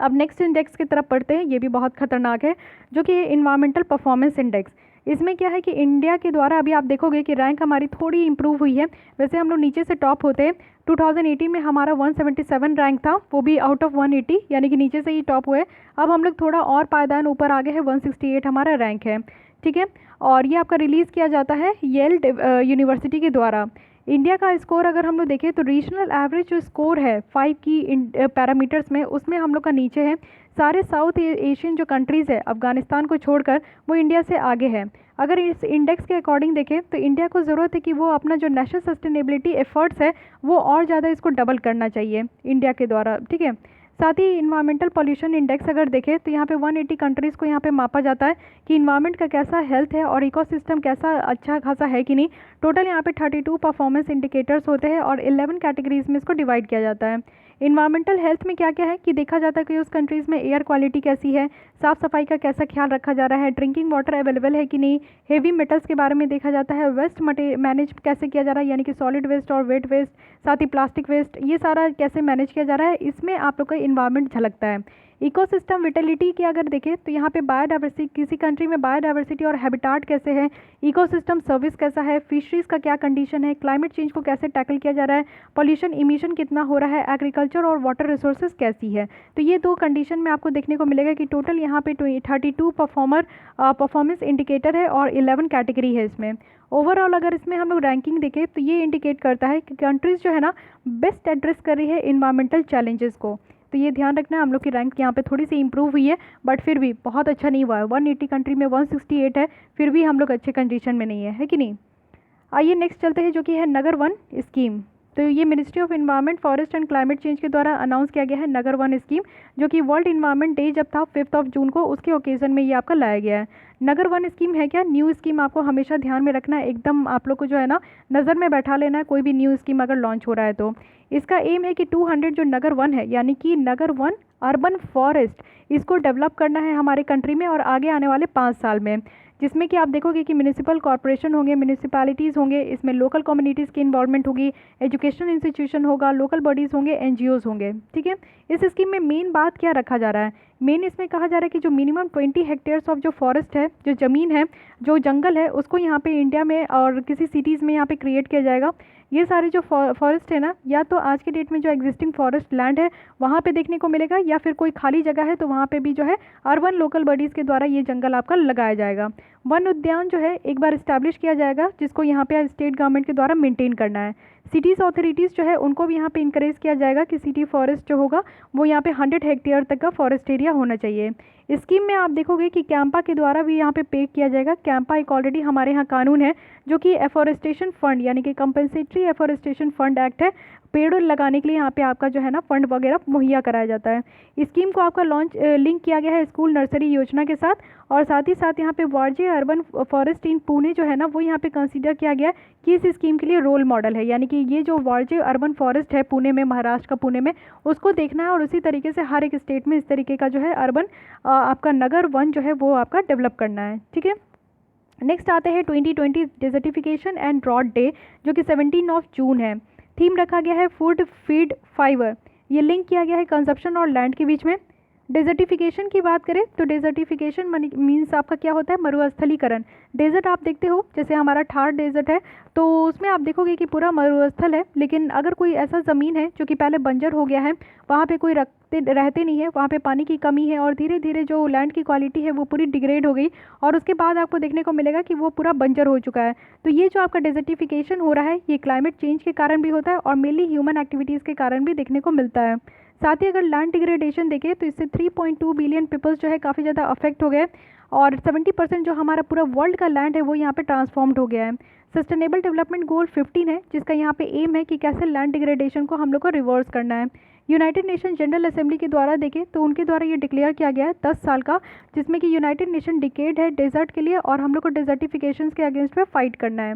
अब नेक्स्ट इंडेक्स की तरफ पढ़ते हैं, ये भी बहुत खतरनाक है, जो कि इन्वायरमेंटल परफॉर्मेंस इंडेक्स। इसमें क्या है कि इंडिया के द्वारा अभी आप देखोगे कि रैंक हमारी थोड़ी इंप्रूव हुई है। वैसे हम लोग नीचे से टॉप होते हैं, 2018 में हमारा 177 रैंक था, वो भी आउट ऑफ 180, यानी कि नीचे से ही टॉप हुए। अब हम लोग थोड़ा और पायदान ऊपर आ गए हैं, 168 हमारा रैंक है, ठीक है। और ये आपका रिलीज़ किया जाता है येल यूनिवर्सिटी के द्वारा। इंडिया का स्कोर अगर हम लोग देखें तो रीजनल एवरेज जो स्कोर है 5 की पैरामीटर्स में, उसमें हम लोग का नीचे है। सारे साउथ एशियन जो कंट्रीज़ है अफगानिस्तान को छोड़कर वो इंडिया से आगे है। अगर इस इंडेक्स के अकॉर्डिंग देखें तो इंडिया को ज़रूरत है कि वो अपना जो नेशनल सस्टेनेबिलिटी एफर्ट्स है वो और ज़्यादा इसको डबल करना चाहिए इंडिया के द्वारा, ठीक है। साथ ही इन्वायरमेंटल पॉल्यूशन इंडेक्स अगर देखें तो यहाँ पे 180 कंट्रीज़ को यहाँ पे मापा जाता है कि इन्वायरमेंट का कैसा हेल्थ है और इकोसिस्टम कैसा अच्छा खासा है कि नहीं। टोटल यहाँ पे 32 परफॉर्मेंस इंडिकेटर्स होते हैं और 11 कैटेगरीज में इसको डिवाइड किया जाता है। इन्वायरमेंटल हेल्थ में क्या क्या है कि देखा जाता है कि उस कंट्रीज़ में एयर क्वालिटी कैसी है, साफ़ सफाई का कैसा ख्याल रखा जा रहा है, ड्रिंकिंग वाटर अवेलेबल है कि नहीं, हेवी मेटल्स के बारे में देखा जाता है, वेस्ट मैनेज कैसे किया जा रहा है, यानी कि सॉलिड वेस्ट और वेट वेस्ट, साथ ही प्लास्टिक वेस्ट, ये सारा कैसे मैनेज किया जा रहा है, इसमें आप लोग का इन्वायरमेंट झलकता है। इकोसिस्टम विटेलिटी की अगर देखें तो यहाँ पे बायोडाइवर्सिटी, किसी कंट्री में बायोडाइवर्सिटी और हैबिटाट कैसे है, इकोसिस्टम सर्विस कैसा है, फिशरीज का क्या कंडीशन है, क्लाइमेट चेंज को कैसे टैकल किया जा रहा है, पॉल्यूशन इमिशन कितना हो रहा है, एग्रीकल्चर और वाटर रिसोर्सेज कैसी है। तो ये दो कंडीशन में आपको देखने को मिलेगा कि टोटल यहाँ पे 32 परफॉर्मेंस इंडिकेटर है और 11 कैटेगरी है इसमें। ओवरऑल अगर इसमें हम लोग रैंकिंग देखें तो ये इंडिकेट करता है कि कंट्रीज़ जो है ना बेस्ट एड्रेस कर रही है इन्वायरमेंटल चैलेंजेस को। तो ये ध्यान रखना है, हम लोग की रैंक यहाँ पे थोड़ी सी इंप्रूव हुई है, बट फिर भी बहुत अच्छा नहीं हुआ है। 180 कंट्री में 168 है, फिर भी हम लोग अच्छे कंडीशन में नहीं है कि नहीं। आइए नेक्स्ट चलते हैं, जो कि है नगर वन स्कीम। तो ये ministry of environment, forest and climate change के द्वारा अनाउंस किया गया है नगर वन स्कीम, जो कि वर्ल्ड इन्वायरमेंट डे जब था 5 जून को, उसके ओकेजन में ये आपका लाया गया है। नगर वन स्कीम है क्या, न्यू स्कीम, आपको हमेशा ध्यान में रखना है, एकदम आप लोग को जो है ना नज़र में बैठा लेना है कोई भी न्यू स्कीम अगर लॉन्च हो रहा है तो। इसका एम है कि 200 जो नगर वन है, यानी कि नगर वन अर्बन फॉरेस्ट, इसको डेवलप करना है हमारे कंट्री में और आगे आने वाले 5 साल में, जिसमें कि आप देखोगे कि म्यूनिसिपल कॉर्पोरेशन होंगे, म्यूनिसिपैलिटीज़ होंगे, इसमें लोकल कम्युनिटीज़ की इन्वॉल्वमेंट होगी, एजुकेशनल इंस्टीट्यूशन होगा, लोकल बॉडीज़ होंगे, एनजीओज़ होंगे, ठीक है। इस स्कीम में मेन बात क्या रखा जा रहा है, मेन इसमें कहा जा रहा है कि जो मिनिमम 20 हेक्टेयर्स ऑफ जो फॉरेस्ट है, जो ज़मीन है, जो जंगल है, उसको यहाँ पे इंडिया में और किसी सिटीज़ में यहाँ पे क्रिएट किया जाएगा। ये सारे जो फॉरेस्ट है ना, या तो आज के डेट में जो एग्जिस्टिंग फॉरेस्ट लैंड है वहाँ पे देखने को मिलेगा, या फिर कोई खाली जगह है तो वहाँ पे भी जो है अर्बन लोकल बॉडीज़ के द्वारा ये जंगल आपका लगाया जाएगा। वन उद्यान जो है एक बार इस्टेब्लिश किया जाएगा, जिसको यहाँ पे स्टेट गवर्नमेंट के द्वारा मेंटेन करना है। सिटीज़ अथॉरिटीज़ जो है उनको भी यहाँ पे इंकरेज किया जाएगा कि सिटी फॉरेस्ट जो होगा वो यहाँ पे 100 हेक्टेयर तक का फॉरेस्ट एरिया होना चाहिए। स्कीम में आप देखोगे कि कैंपा के द्वारा भी यहाँ पे पे किया जाएगा। कैंपा एक ऑलरेडी हमारे यहाँ कानून है, जो कि एफॉरेस्टेशन फंड, यानी कि कंपनसेटरी एफॉरेस्टेशन फंड एक्ट है, पेड़ लगाने के लिए यहाँ पे आपका जो है ना फंड वगैरह मुहैया कराया जाता है। स्कीम को आपका लिंक किया गया है स्कूल नर्सरी योजना के साथ, और साथ ही साथ यहाँ पे वारजे अर्बन फॉरेस्ट इन पुणे जो है ना वो यहाँ पे कंसीडर किया गया है कि इस स्कीम के लिए रोल मॉडल है, यानी कि ये जो वारजे अर्बन फॉरेस्ट है पुणे में, महाराष्ट्र का पुणे में, उसको देखना है और उसी तरीके से हर एक स्टेट में इस तरीके का जो है अर्बन आपका नगर वन जो है वो आपका डेवलप करना है, ठीक है। नेक्स्ट आते हैं 2020 डेजर्टिफिकेशन एंड ड्रॉट डे, जो कि 17 जून है। थीम रखा गया है फूड फीड फाइबर, ये लिंक किया गया है कंजप्शन और लैंड के बीच में। डेजर्टिफिकेशन की बात करें तो डेजर्टिफिकेशन मीन्स आपका क्या होता है, मरुस्थलीकरण। डेजर्ट आप देखते हो, जैसे हमारा थार डेजर्ट है तो उसमें आप देखोगे कि पूरा मरुस्थल है, लेकिन अगर कोई ऐसा ज़मीन है जो कि पहले बंजर हो गया है, वहाँ पे कोई रहते नहीं है, वहाँ पे पानी की कमी है और धीरे धीरे जो लैंड की क्वालिटी है वो पूरी डिग्रेड हो गई और उसके बाद आपको देखने को मिलेगा कि वो पूरा बंजर हो चुका है। तो ये जो आपका डेजर्टिफिकेशन हो रहा है ये क्लाइमेट चेंज के कारण भी होता है और मेनली ह्यूमन एक्टिविटीज़ के कारण भी देखने को मिलता है। साथ ही अगर लैंड डिग्रेडेशन देखें तो इससे 3.2 बिलियन पीपल्स जो है काफ़ी ज़्यादा अफेक्ट हो गए और 70% जो हमारा पूरा वर्ल्ड का लैंड है वो यहाँ पे ट्रांसफॉर्म्ड हो गया है। सस्टेनेबल डेवलपमेंट गोल 15 है, जिसका यहाँ पे एम है कि कैसे लैंड डिग्रेडेशन को हम लोग को रिवर्स करना है। यूनाइटेड नेशन जनरल असेंबली के द्वारा देखें तो उनके द्वारा ये डिक्लेयर किया गया है 10 साल का, जिसमें कि यूनाइटेड नेशन डिकेड है डेजर्ट के लिए और हम लोग को डेजर्टिफिकेशन के अगेंस्ट में फाइट करना है।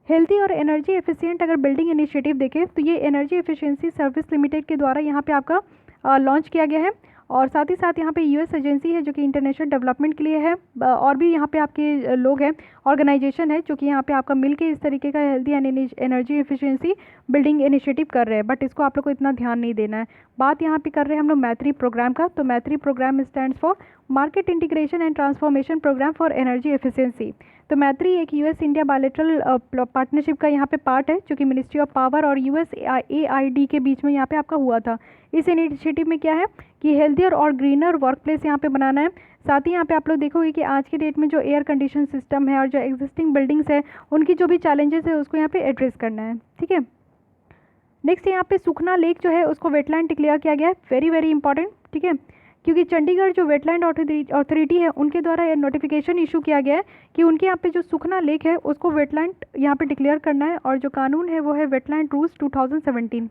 हेल्दी और एनर्जी एफिशिएंट अगर बिल्डिंग इनिशिएटिव देखें तो ये एनर्जी एफिशिएंसी सर्विस लिमिटेड के द्वारा यहाँ पे आपका लॉन्च किया गया है और साथ ही साथ यहाँ पे यूएस एजेंसी है जो कि इंटरनेशनल डेवलपमेंट के लिए है, और भी यहाँ पे आपके लोग हैं, ऑर्गेनाइजेशन है जो कि यहाँ पे आपका मिल के इस तरीके का healthy and energy efficiency building initiative कर रहे हैं, बट इसको आप लोग को इतना ध्यान नहीं देना है। बात यहाँ पे कर रहे हैं हम लोग मैत्री प्रोग्राम का। तो Maitri programme stands for market integration and transformation programme for energy efficiency. तो मैत्री एक यूएस इंडिया बायलैटरल पार्टनरशिप का यहाँ पे पार्ट है जो कि मिनिस्ट्री ऑफ पावर और यूएस एआईडी के बीच में यहाँ पे आपका हुआ था। इस इनिशिएटिव में क्या है कि हेल्थियर और ग्रीनर वर्क प्लेस यहाँ पे बनाना है। साथ ही यहाँ पे आप लोग देखोगे कि आज के डेट में जो एयर कंडीशन सिस्टम है और जो एग्जिस्टिंग बिल्डिंग्स है उनकी जो भी चैलेंजेस है उसको यहाँ पे एड्रेस करना है, ठीक है। नेक्स्ट यहाँ पे सुखना लेक जो है उसको वेटलैंड डिक्लेयर किया गया है, वेरी वेरी इंपॉर्टेंट, ठीक है, क्योंकि चंडीगढ़ जो वेटलैंड अथॉरिटी है उनके द्वारा ये नोटिफिकेशन इशू किया गया है कि उनके यहाँ पे जो सुखना लेक है उसको वेटलैंड यहाँ पे डिक्लेयर करना है, और जो कानून है वो है वेटलैंड रूल्स 2017।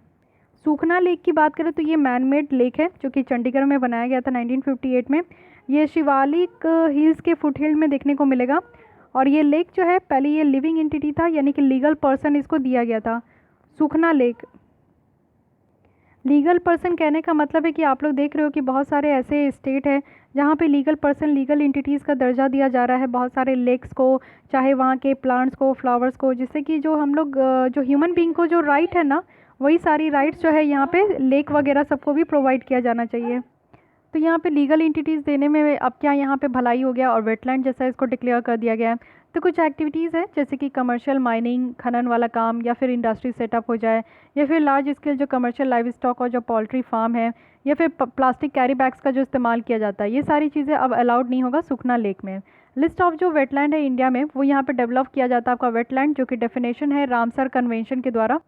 सुखना लेक की बात करें तो ये मैन मेड लेक है जो कि चंडीगढ़ में बनाया गया था 1958 में। ये शिवालिक हिल्स के फुटहिल में देखने को मिलेगा, और ये लेक जो है पहले ये लिविंग एंटिटी था, यानी कि लीगल पर्सन इसको दिया गया था। सुखना लेक लीगल पर्सन कहने का मतलब है कि आप लोग देख रहे हो कि बहुत सारे ऐसे स्टेट है जहाँ पे लीगल पर्सन लीगल एंटिटीज़ का दर्जा दिया जा रहा है बहुत सारे लेक्स को, चाहे वहाँ के प्लांट्स को, फ्लावर्स को, जिससे कि जो हम लोग जो ह्यूमन बींग को जो राइट है ना, वही सारी राइट्स जो है यहाँ पे लेक वगैरह सबको भी प्रोवाइड किया जाना चाहिए। तो यहाँ पे लीगल एंटिटीज़ देने में अब क्या यहाँ पे भलाई हो गया और वेटलैंड जैसा इसको डिक्लेयर कर दिया गया है। तो कुछ एक्टिविटीज़ है जैसे कि कमर्शियल माइनिंग, खनन वाला काम, या फिर इंडस्ट्री सेटअप हो जाए, या फिर लार्ज स्केल जो कमर्शियल लाइव स्टॉक और जो पोल्ट्री फार्म है, या फिर प्लास्टिक कैरी बैग्स का जो इस्तेमाल किया जाता है, ये सारी चीज़ें अब अलाउड नहीं होगा सुखना लेक में। लिस्ट ऑफ जो वेटलैंड है इंडिया में वो यहाँ पे डेवलप किया जाता है आपका वेटलैंड, जो कि डेफिनेशन है रामसर कन्वेंशन के द्वारा,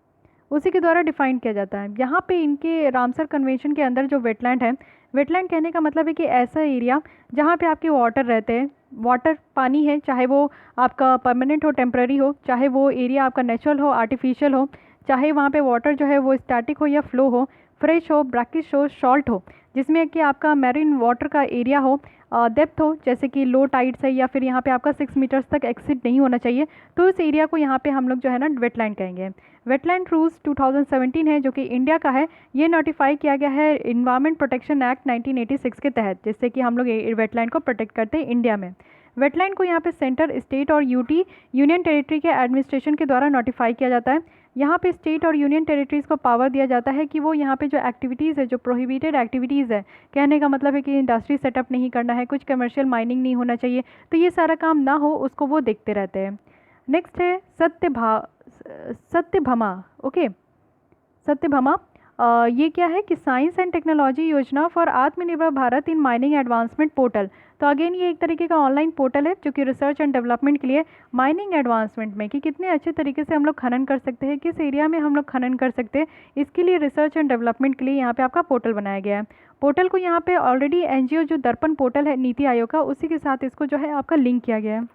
उसी के द्वारा डिफाइन किया जाता है। यहाँ पे इनके रामसर कन्वेंशन के अंदर जो वेटलैंड है, वेटलैंड कहने का मतलब है कि ऐसा एरिया जहाँ पे आपके वाटर रहते हैं, वाटर पानी है, चाहे वो आपका परमानेंट हो, टेम्प्ररी हो, चाहे वो एरिया आपका नेचुरल हो, आर्टिफिशियल हो, चाहे वहाँ पे वाटर जो है वो स्टैटिक हो या फ्लो हो, फ्रेश हो, ब्रैकिश हो, सॉल्ट हो, जिसमें कि आपका मैरीन वाटर का एरिया हो, डेप्थ हो, जैसे कि लो टाइड्स है या फिर यहाँ पे आपका 6 मीटर्स तक एक्सीड नहीं होना चाहिए, तो इस एरिया को यहाँ पे हम लोग जो है ना वेटलैंड कहेंगे। वेटलैंड रूल्स 2017 है जो कि इंडिया का है, ये नोटिफाई किया गया है इन्वायरमेंट प्रोटेक्शन एक्ट 1986 के तहत, जिससे कि हम लोग वेटलैंड को प्रोटेक्ट करते हैं इंडिया में। वेटलैंड को यहाँ पे सेंटर, स्टेट और यूनियन टेरिटरी के एडमिनिस्ट्रेशन के द्वारा नोटिफाई किया जाता है। यहाँ पे स्टेट और यूनियन टेरिटरीज़ को पावर दिया जाता है कि वो यहाँ पे जो एक्टिविटीज़ है, जो प्रोहिबिटेड एक्टिविटीज़ है, कहने का मतलब है कि इंडस्ट्री सेटअप नहीं करना है, कुछ कमर्शियल माइनिंग नहीं होना चाहिए, तो ये सारा काम ना हो उसको वो देखते रहते हैं। नेक्स्ट है सत्यभामा, ओके, सत्यभामा। ये क्या है कि साइंस एंड टेक्नोलॉजी योजना फॉर आत्मनिर्भर Bharat in mining advancement portal. तो अगेन ये एक तरीके का ऑनलाइन पोर्टल है जो कि रिसर्च एंड डेवलपमेंट के लिए माइनिंग एडवांसमेंट में कि कितने अच्छे तरीके से हम लोग खनन कर सकते हैं, किस एरिया में हम लोग खनन कर सकते हैं, इसके लिए रिसर्च एंड डेवलपमेंट के लिए यहाँ पे आपका पोर्टल बनाया गया है। पोर्टल को यहाँ पे ऑलरेडी एनजीओ जो दर्पण पोर्टल है नीति आयोग का, उसी के साथ इसको जो है आपका लिंक किया गया है।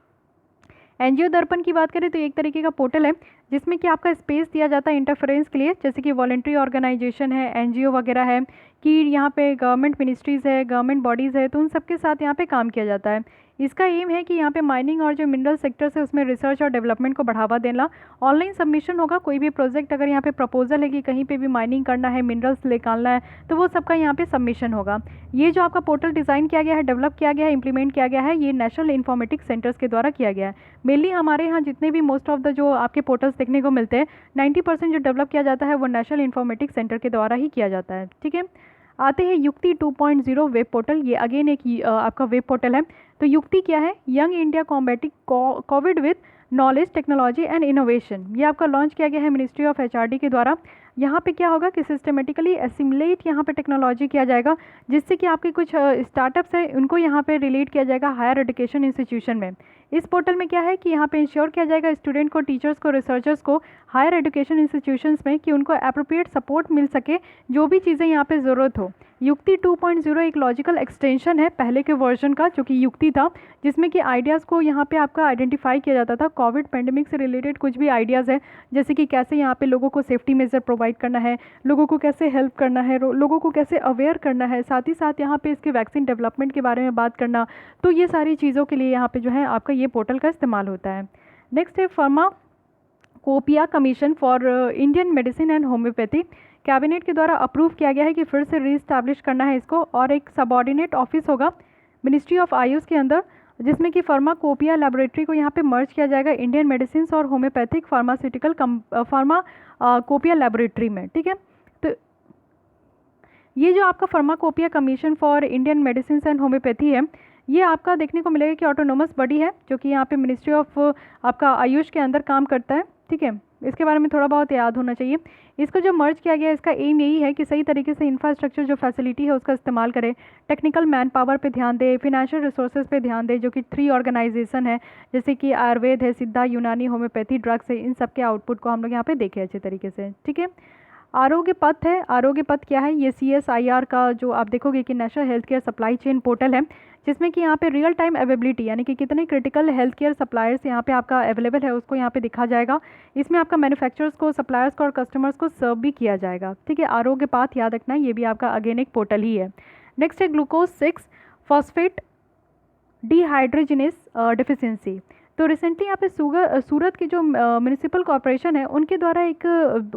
एनजीओ दर्पण की बात करें तो एक तरीके का पोर्टल है जिसमें कि आपका स्पेस दिया जाता है इंटरफेरेंस के लिए, जैसे कि वॉलंटरी ऑर्गेनाइजेशन है, एनजीओ वगैरह है, कि यहाँ पे गवर्नमेंट मिनिस्ट्रीज़ है, गवर्नमेंट बॉडीज़ है, तो उन सबके साथ यहाँ पे काम किया जाता है। इसका एम है कि यहाँ पे माइनिंग और जो मिनरल सेक्टर है उसमें रिसर्च और डेवलपमेंट को बढ़ावा देना। ऑनलाइन सबमिशन होगा, कोई भी प्रोजेक्ट अगर यहाँ पे प्रपोजल है कि कहीं पे भी माइनिंग करना है, मिनरल्स निकालना है, तो वो सबका यहाँ पे सबमिशन होगा। ये जो आपका पोर्टल डिज़ाइन किया गया है, डेवलप किया गया है, इंप्लीमेंट किया गया है, ये नेशनल इन्फॉर्मेटिक्स सेंटर्स के द्वारा किया गया है। मेनली हमारे यहाँ जितने भी मोस्ट ऑफ द जो आपके पोर्टल्स देखने को मिलते हैं, 90% जो डेवलप किया जाता है वो नेशनल इन्फॉर्मेटिक्स सेंटर के द्वारा ही किया जाता है, ठीक है। आते हैं युक्ति 2.0 वेब पोर्टल। ये अगेन एक आपका वेब पोर्टल है। तो युक्ति क्या है? Young India combating Covid with knowledge, technology and innovation. ये आपका लॉन्च किया गया है मिनिस्ट्री ऑफ एचआरडी के द्वारा। यहाँ पे क्या होगा कि सिस्टमेटिकली एसिमुलेट यहाँ पे टेक्नोलॉजी किया जाएगा, जिससे कि आपके कुछ स्टार्टअप्स हैं उनको यहाँ पे रिलेट किया जाएगा हायर एजुकेशन इंस्टीट्यूशन में। इस पोर्टल में क्या है कि यहाँ पे इंश्योर किया जाएगा स्टूडेंट को, टीचर्स को, रिसर्चर्स को हायर एजुकेशन इंस्टीट्यूशंस में कि उनको अप्रोप्रिएट सपोर्ट मिल सके, जो भी चीज़ें यहाँ पे ज़रूरत हो। युक्ति 2.0 एक लॉजिकल एक्सटेंशन है पहले के वर्जन का जो कि युक्ति था, जिसमें कि आइडियाज़ को यहाँ पे आपका आइडेंटिफाई किया जाता था। कोविड पेंडेमिक से रिलेटेड कुछ भी आइडियाज़ है, जैसे कि कैसे यहाँ पे लोगों को सेफ्टी मेजर प्रोवाइड करना है, लोगों को कैसे हेल्प करना है, लोगों को कैसे अवेयर करना है, साथ ही साथ यहाँ पे इसके वैक्सीन डेवलपमेंट के बारे में बात करना। तो ये सारी चीज़ों के लिए यहाँ पे जो है आपका ये पोर्टल का इस्तेमाल होता है। नेक्स्ट है pharmacopoeia commission for Indian medicine and homeopathy. Cabinet के द्वारा अप्रूव किया गया है कि फिर से रीस्टैब्लिश करना है इसको, और एक सबऑर्डिनेट ऑफिस होगा मिनिस्ट्री ऑफ आयुष के अंदर, जिसमें कि फार्माकोपिया लैबोरेटरी को यहाँ पे मर्ज किया जाएगा इंडियन मेडिसिन और होम्योपैथिक फार्मास्यूटिकल फार्माकोपिया लैबोरेटरी में। ठीक है, तो ये जो आपका pharmacopoeia commission for Indian medicine and homeopathy है, ये आपका देखने को मिलेगा कि ऑटोनोमस बॉडी है जो कि यहाँ पे मिनिस्ट्री ऑफ आपका आयुष के अंदर काम करता है। ठीक है, इसके बारे में थोड़ा बहुत याद होना चाहिए। इसको जो मर्ज किया गया है, इसका एम यही है कि सही तरीके से इंफ्रास्ट्रक्चर जो फैसिलिटी है उसका इस्तेमाल करें, टेक्निकल मैन पावर पे ध्यान दे, फिनेंशियल रिसोर्सेज पे ध्यान दे, जो कि 3 ऑर्गेनाइजेशन है जैसे कि आयुर्वेद है, सिद्धा, यूनानी, होम्योपैथी, ड्रग्स है, इन सब के आउटपुट को हम लोग यहाँ पे देखें अच्छे तरीके से। ठीक है, आरोग्य पथ है। आरोग्य पथ क्या है? ये CSIR का जो आप देखोगे कि national health care supply chain portal है, जिसमें कि यहाँ पे रियल टाइम अवेलेबिलिटी यानी कि कितने क्रिटिकल हेल्थ केयर सप्लायर्स यहाँ पे आपका अवेलेबल है उसको यहाँ पे दिखा जाएगा। इसमें आपका मैन्युफैक्चरर्स को, सप्लायर्स को और कस्टमर्स को सर्व भी किया जाएगा। ठीक है, आरोग्य पाथ याद रखना है, ये भी आपका अगेन एक पोर्टल ही है। नेक्स्ट है ग्लूकोज 6 फॉस्फेट डिहाइड्रोजिनेस डिफिशियंसी। तो रिसेंटली यहाँ पे सूरत की जो म्यूनिसिपल कॉरपोरेशन है उनके द्वारा एक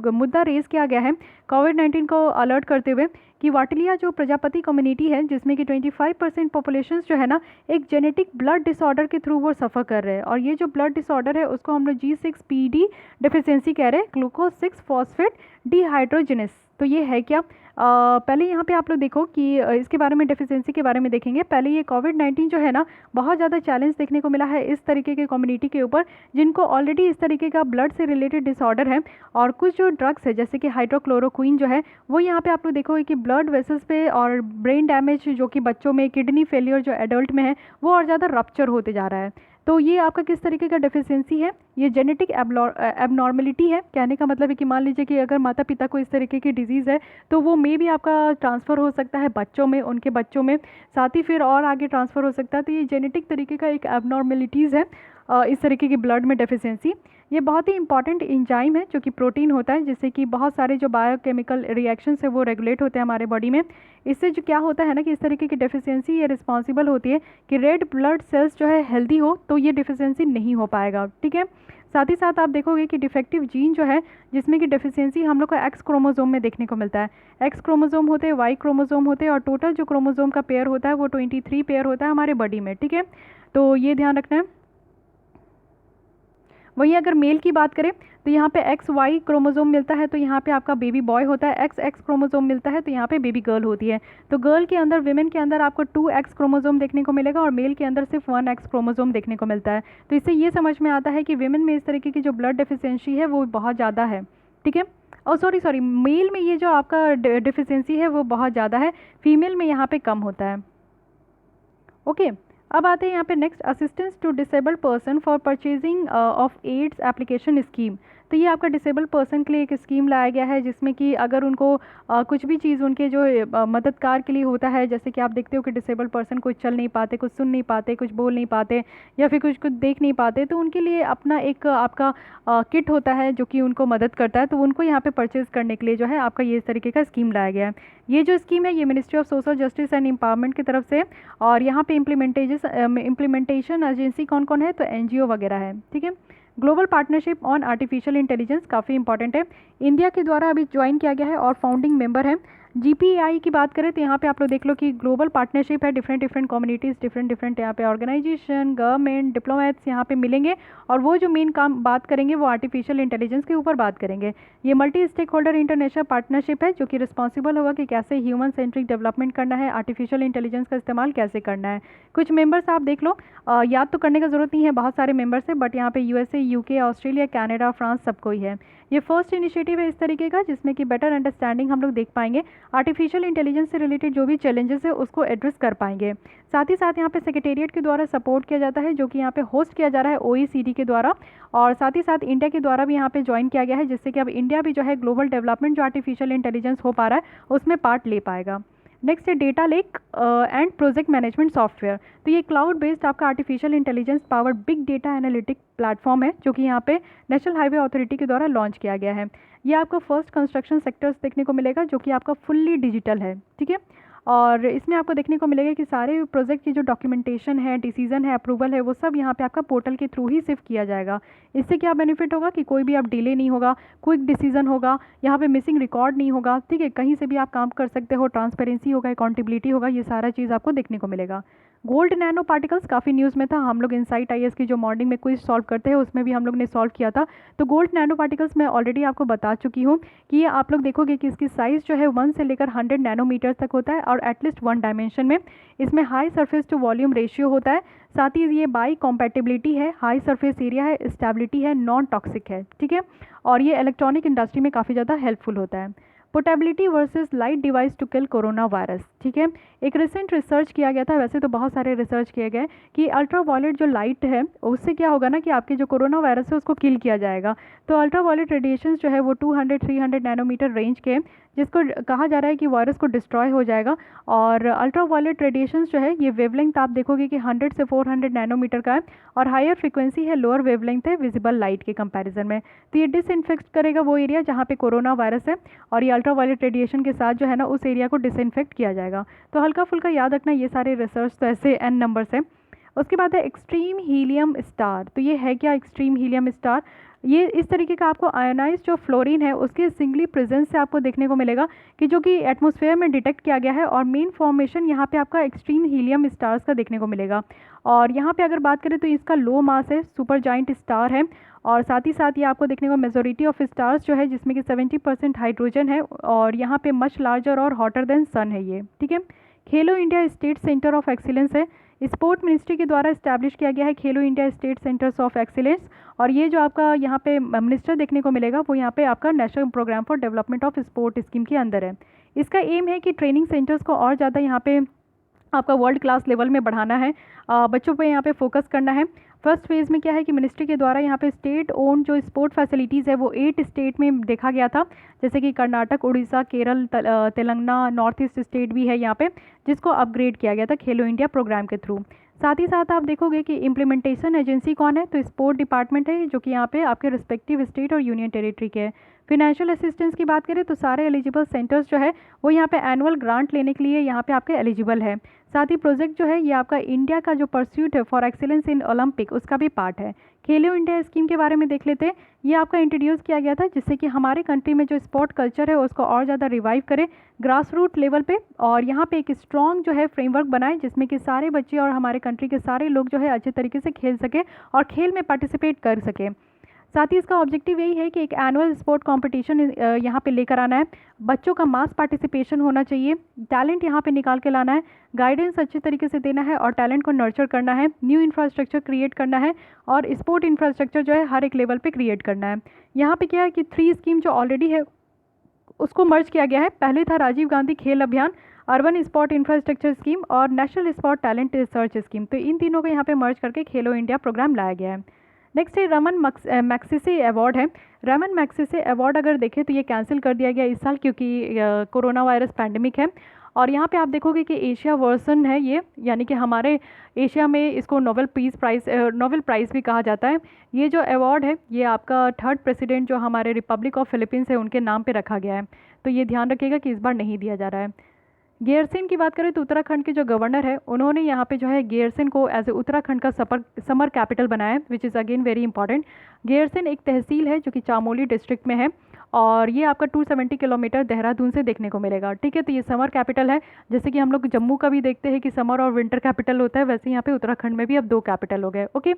मुद्दा रेज किया गया है कोविड-19 को अलर्ट करते हुए कि वाटिलिया जो प्रजापति कम्युनिटी है जिसमें कि 25% पॉपुलेशन जो है ना एक जेनेटिक ब्लड डिसऑर्डर के थ्रू वो सफ़र कर रहे हैं, और ये जो ब्लड डिसऑर्डर है उसको हम लोग G6PD डिफिशियंसी कह रहे हैं, ग्लूकोज 6 फॉस्फेट डिहाइड्रोजिनेस। तो ये है क्या? पहले यहाँ पे आप लोग देखो कि इसके बारे में, डेफिशिएंसी के बारे में देखेंगे। पहले ये कोविड-19 जो है ना बहुत ज़्यादा चैलेंज देखने को मिला है इस तरीके के कम्युनिटी के ऊपर जिनको ऑलरेडी इस तरीके का ब्लड से रिलेटेड डिसऑर्डर है, और कुछ जो ड्रग्स है जैसे कि हाइड्रोक्लोरोक्विन जो है वो यहाँ पे आप लोग देखोगे कि ब्लड वेसल्स पे और ब्रेन डैमेज जो कि बच्चों में, किडनी फेलियर जो एडल्ट में है वो और ज़्यादा रप्चर होते जा रहा है। तो ये आपका किस तरीके का डेफिशिएंसी है? ये जेनेटिक एबनॉर्मलिटी है। कहने का मतलब है कि मान लीजिए कि अगर माता पिता को इस तरीके की डिजीज़ है तो वो मे भी आपका ट्रांसफ़र हो सकता है बच्चों में, उनके बच्चों में, साथ ही फिर और आगे ट्रांसफ़र हो सकता है। तो ये जेनेटिक तरीके का एक एबनॉर्मलिटीज़ है इस तरीके की ब्लड में डेफिशिएंसी। ये बहुत ही इंपॉर्टेंट एंजाइम है जो कि प्रोटीन होता है, जिससे कि बहुत सारे जो बायोकेमिकल रिएक्शंस है वो रेगुलेट होते हैं हमारे बॉडी में। इससे जो क्या होता है ना कि इस तरीके की डेफिशिएंसी ये रिस्पॉन्सिबल होती है कि रेड ब्लड सेल्स जो है हेल्दी हो, तो ये डेफिशिएंसी नहीं हो पाएगा। ठीक है, साथ ही साथ आप देखोगे कि डिफेक्टिव जीन जो है जिसमें कि डेफिशिएंसी हम लोग को एक्स क्रोमोसोम में देखने को मिलता है। एक्स क्रोमोसोम होते हैं, वाई क्रोमोसोम होते हैं, और टोटल जो क्रोमोसोम का पेयर होता है वो 23 पेयर होता है हमारे बॉडी में। ठीक है, तो ये ध्यान रखना है। वहीं अगर मेल की बात करें तो यहाँ पे XY क्रोमोसोम मिलता है तो यहाँ पे आपका बेबी बॉय होता है, XX क्रोमोसोम मिलता है तो यहाँ पे बेबी गर्ल होती है। तो गर्ल के अंदर, विमेन के अंदर आपको 2X क्रोमोसोम देखने को मिलेगा और मेल के अंदर सिर्फ 1X क्रोमोसोम देखने को मिलता है। तो इससे ये समझ में आता है कि विमेन में इस तरीके की जो ब्लड डेफिशिएंसी है वो बहुत ज़्यादा है। ठीक है, और सॉरी मेल में ये जो आपका डेफिशिएंसी है वो बहुत ज़्यादा है, फीमेल में यहाँ पे कम होता है। ओके, अब आते हैं यहाँ पे next, assistance to disabled person for purchasing of aids application scheme. तो ये आपका डिसेबल्ड पर्सन के लिए एक स्कीम लाया गया है जिसमें कि अगर उनको कुछ भी चीज़ उनके जो मददगार के लिए होता है, जैसे कि आप देखते हो कि डिसेबल्ड पर्सन कुछ चल नहीं पाते, कुछ सुन नहीं पाते, कुछ बोल नहीं पाते, या फिर कुछ देख नहीं पाते, तो उनके लिए अपना एक आपका किट होता है जो कि उनको मदद करता है। तो उनको यहाँ पे परचेज़ करने के लिए जो है आपका ये इस तरीके का स्कीम लाया गया है। ये जो स्कीम है ये ministry of social justice and empowerment की तरफ से, और यहाँ पे इम्प्लीमेंटेशन एजेंसी कौन कौन है? तो NGO वगैरह है। ठीक है, global partnership on artificial intelligence काफ़ी इंपॉर्टेंट है, इंडिया के द्वारा अभी ज्वाइन किया गया है और फाउंडिंग मेंबर है। GPI की बात करें तो यहाँ पे आप लोग देख लो कि ग्लोबल पार्टनरशिप है, डिफरेंट कम्युनिटीज़, डिफरेंट यहाँ पे ऑर्गेनाइजेशन, गवर्नमेंट, डिप्लोमेट्स यहाँ पे मिलेंगे और वो जो मेन काम बात करेंगे वो आर्टिफिशियल इंटेलिजेंस के ऊपर बात करेंगे। ये multi stakeholder international partnership है जो कि रिस्पॉन्सिबल होगा कि कैसे ह्यूमन सेंट्रिक डेवलपमेंट करना है, आर्टिफिशियल इंटेलिजेंस का इस्तेमाल कैसे करना है। कुछ मेंबर्स आप देख लो, याद तो करने का ज़रूरत नहीं है, बहुत सारे मेंबर्स है, बट यहाँ पे USA, UK, Australia, Canada, France सबको ही है। ये फर्स्ट इनिशिएटिव है इस तरीके का जिसमें कि बेटर अंडरस्टैंडिंग हम लोग देख पाएंगे, आर्टिफिशियल इंटेलिजेंस से रिलेटेड जो भी चैलेंजेस है उसको एड्रेस कर पाएंगे। साथ ही साथ यहाँ पे सेक्रेटेरिएट के द्वारा सपोर्ट किया जाता है जो कि यहाँ पे होस्ट किया जा रहा है OECD के द्वारा, और साथ ही साथ इंडिया के द्वारा भी यहाँ पे ज्वाइन किया गया है, जिससे कि अब इंडिया भी जो है ग्लोबल डेवलपमेंट जो आर्टिफिशियल इंटेलिजेंस हो पा रहा है उसमें पार्ट ले पाएगा। नेक्स्ट है data lake and project management software. तो ये क्लाउड बेस्ड आपका artificial intelligence powered big data analytic platform है जो कि यहाँ पे नेशनल हाईवे अथॉरिटी के द्वारा लॉन्च किया गया है। ये आपको फर्स्ट कंस्ट्रक्शन सेक्टर्स देखने को मिलेगा जो कि आपका फुल्ली डिजिटल है। ठीक है, और इसमें आपको देखने को मिलेगा कि सारे प्रोजेक्ट की जो डॉक्यूमेंटेशन है, डिसीजन है, अप्रूवल है, वो सब यहाँ पे आपका पोर्टल के थ्रू ही शिफ्ट किया जाएगा। इससे क्या बेनिफिट होगा कि कोई भी आप डिले नहीं होगा, क्विक डिसीजन होगा, यहाँ पे मिसिंग रिकॉर्ड नहीं होगा, ठीक है, कहीं से भी आप काम कर सकते हो, ट्रांसपेरेंसी होगा, अकाउंटेबिलिटी होगा, ये सारा चीज़ आपको देखने को मिलेगा। गोल्ड नैनो पार्टिकल्स काफ़ी न्यूज़ में था, हम लोग इनसाइट आईएएस की जो मॉर्निंग में क्विज सॉल्व करते हैं उसमें भी हम लोग ने सॉल्व किया था। तो गोल्ड नैनो पार्टिकल्स मैं ऑलरेडी आपको बता चुकी हूँ कि ये आप लोग देखोगे कि इसकी साइज़ जो है 1 से लेकर 100 नैनोमीटर तक होता है और एटलीस्ट 1 डायमेंशन में। इसमें high surface to volume ratio होता है, साथ ही ये बाई कॉम्पैटिबिलिटी है, हाई सरफेस एरिया है, स्टेबिलिटी है, नॉन टॉक्सिक है, ठीक है, और ये इलेक्ट्रॉनिक इंडस्ट्री में काफ़ी ज़्यादा हेल्पफुल होता है। Portability versus light device to kill corona virus, ठीक है। एक रिसेंट रिसर्च किया गया था, वैसे तो बहुत सारे रिसर्च किए गए, कि अल्ट्रा वायलेट जो लाइट है उससे क्या होगा ना कि आपके जो कोरोना वायरस है उसको किल किया जाएगा। तो अल्ट्रा वायलेट रेडिएशन जो है वो 200-300 नैनोमीटर रेंज के, जिसको कहा जा रहा है कि वायरस को डिस्ट्रॉय हो जाएगा। और अल्ट्रा वायलेट रेडिएशन जो है ये वेवलेंथ आप देखोगे कि 100 से 400 नैनोमीटर का है और हायर फ्रिक्वेंसी है, लोअर वेवलेंथ है विजिबल लाइट के कंपैरिजन में। तो ये डिसइंफेक्ट करेगा वो एरिया जहाँ पे कोरोना वायरस है, और ये अल्ट्रा वायलेट रेडिएशन के साथ जो है ना उस एरिया को डिसइंफेक्ट किया जाएगा। तो हल्का फुल्का याद रखना, ये सारे रिसर्च तो ऐसे एन नंबर से। उसके बाद है एक्सट्रीम हीलियम स्टार। तो ये है क्या एक्सट्रीम हीलियम स्टार? ये इस तरीके का आपको आयोनाइज जो फ्लोरीन है उसके सिंगली प्रेजेंस से आपको देखने को मिलेगा कि जो कि एटमॉस्फेयर में डिटेक्ट किया गया है, और मेन फॉर्मेशन यहाँ पे आपका एक्सट्रीम हीलियम स्टार्स का देखने को मिलेगा। और यहाँ पे अगर बात करें तो इसका लो मास है, सुपर जाइंट स्टार है, और साथ ही साथ ये आपको देखने को मेजोरिटी ऑफ स्टार्स जो है जिसमें कि 70% हाइड्रोजन है, और यहाँ पे मच लार्जर और हॉटर देन सन है ये, ठीक है। खेलो India state centre of excellence है, स्पोर्ट मिनिस्ट्री के द्वारा इस्टेब्लिश किया गया है खेलो India state centres of excellence. और ये जो आपका यहाँ पे मिनिस्टर देखने को मिलेगा वो यहाँ पे आपका national programme for development of sport scheme के अंदर है। इसका एम है कि ट्रेनिंग सेंटर्स को और ज़्यादा यहाँ पे आपका वर्ल्ड क्लास लेवल में बढ़ाना है, बच्चों पे यहाँ पे फोकस करना है। फर्स्ट फेज़ में क्या है कि मिनिस्ट्री के द्वारा यहाँ पे स्टेट ओन जो स्पोर्ट फैसिलिटीज़ है वो 8 स्टेट में देखा गया था, जैसे कि Karnataka, Orissa, Kerala, Telangana, north east state भी है यहाँ पे, जिसको अपग्रेड किया गया था खेलो इंडिया प्रोग्राम के थ्रू। साथ ही साथ आप देखोगे कि इम्प्लीमेंटेशन एजेंसी कौन है, तो स्पोर्ट डिपार्टमेंट है जो कि यहाँ पे आपके रिस्पेक्टिव स्टेट और यूनियन टेरिटरी के है। फिनेंशियल असिस्टेंस की बात करें तो सारे एलिजिबल सेंटर्स जो है वो यहाँ पे एनुअल ग्रांट लेने के लिए यहाँ पे आपके एलिजिबल है। साथ ही प्रोजेक्ट जो है ये आपका इंडिया का जो परस्यूट है फॉर एक्सीलेंस इन ओलंपिक उसका भी पार्ट है। खेलो इंडिया स्कीम के बारे में देख लेते हैं। ये आपका इंट्रोड्यूस किया गया था जिससे कि हमारे कंट्री में जो स्पोर्ट कल्चर है उसको और ज़्यादा रिवाइव करे ग्रास रूट लेवल पे, और यहाँ पे एक स्ट्रॉन्ग जो है फ्रेमवर्क बनाए जिसमें कि सारे बच्चे और हमारे कंट्री के सारे लोग जो है अच्छे तरीके से खेल सके और खेल में पार्टिसिपेट कर सके। साथ ही इसका ऑब्जेक्टिव यही है कि एक एनुअल स्पोर्ट कंपटीशन यहाँ पे लेकर आना है, बच्चों का मास पार्टिसिपेशन होना चाहिए, टैलेंट यहाँ पे निकाल के लाना है, गाइडेंस अच्छे तरीके से देना है और टैलेंट को नर्चर करना है, न्यू इंफ्रास्ट्रक्चर क्रिएट करना है और स्पोर्ट इंफ्रास्ट्रक्चर जो है हर एक लेवल पे क्रिएट करना है। यहाँ पे क्या है कि 3 स्कीम जो ऑलरेडी है उसको मर्ज किया गया है। पहले था राजीव गांधी खेल अभियान, अर्बन स्पोर्ट इंफ्रास्ट्रक्चर स्कीम और national sport talent research scheme. तो इन तीनों को यहाँ पे मर्ज करके खेलो इंडिया प्रोग्राम लाया गया है। नेक्स्ट है रमन मैग्सेसे अवार्ड है। रमन मैग्सेसे अवार्ड अगर देखें तो ये कैंसिल कर दिया गया इस साल क्योंकि कोरोना वायरस पैंडमिक है। और यहाँ पे आप देखोगे कि एशिया वर्सन है ये, यानी कि हमारे एशिया में इसको नोबेल प्राइज़ भी कहा जाता है। ये जो अवार्ड है ये आपका 3rd प्रेसिडेंट जो हमारे रिपब्लिक ऑफ फिलीपींस है उनके नाम पे रखा गया है, तो ये ध्यान रखिएगा कि इस बार नहीं दिया जा रहा है। गेयरसेन की बात करें तो उत्तराखंड के जो गवर्नर है उन्होंने यहाँ पे जो है गेयरसेन को एज ए उत्तराखंड का समर कैपिटल बनाया है, which is again very important. Gairsain एक तहसील है जो कि चामोली डिस्ट्रिक्ट में है और ये आपका 270 किलोमीटर देहरादून से देखने को मिलेगा, ठीक है। तो ये समर कैपिटल है, जैसे कि हम लोग जम्मू का भी देखते हैं कि समर और विंटर कैपिटल होता है, वैसे यहाँ पे उत्तराखंड में भी अब 2 कैपिटल हो गए, ओके।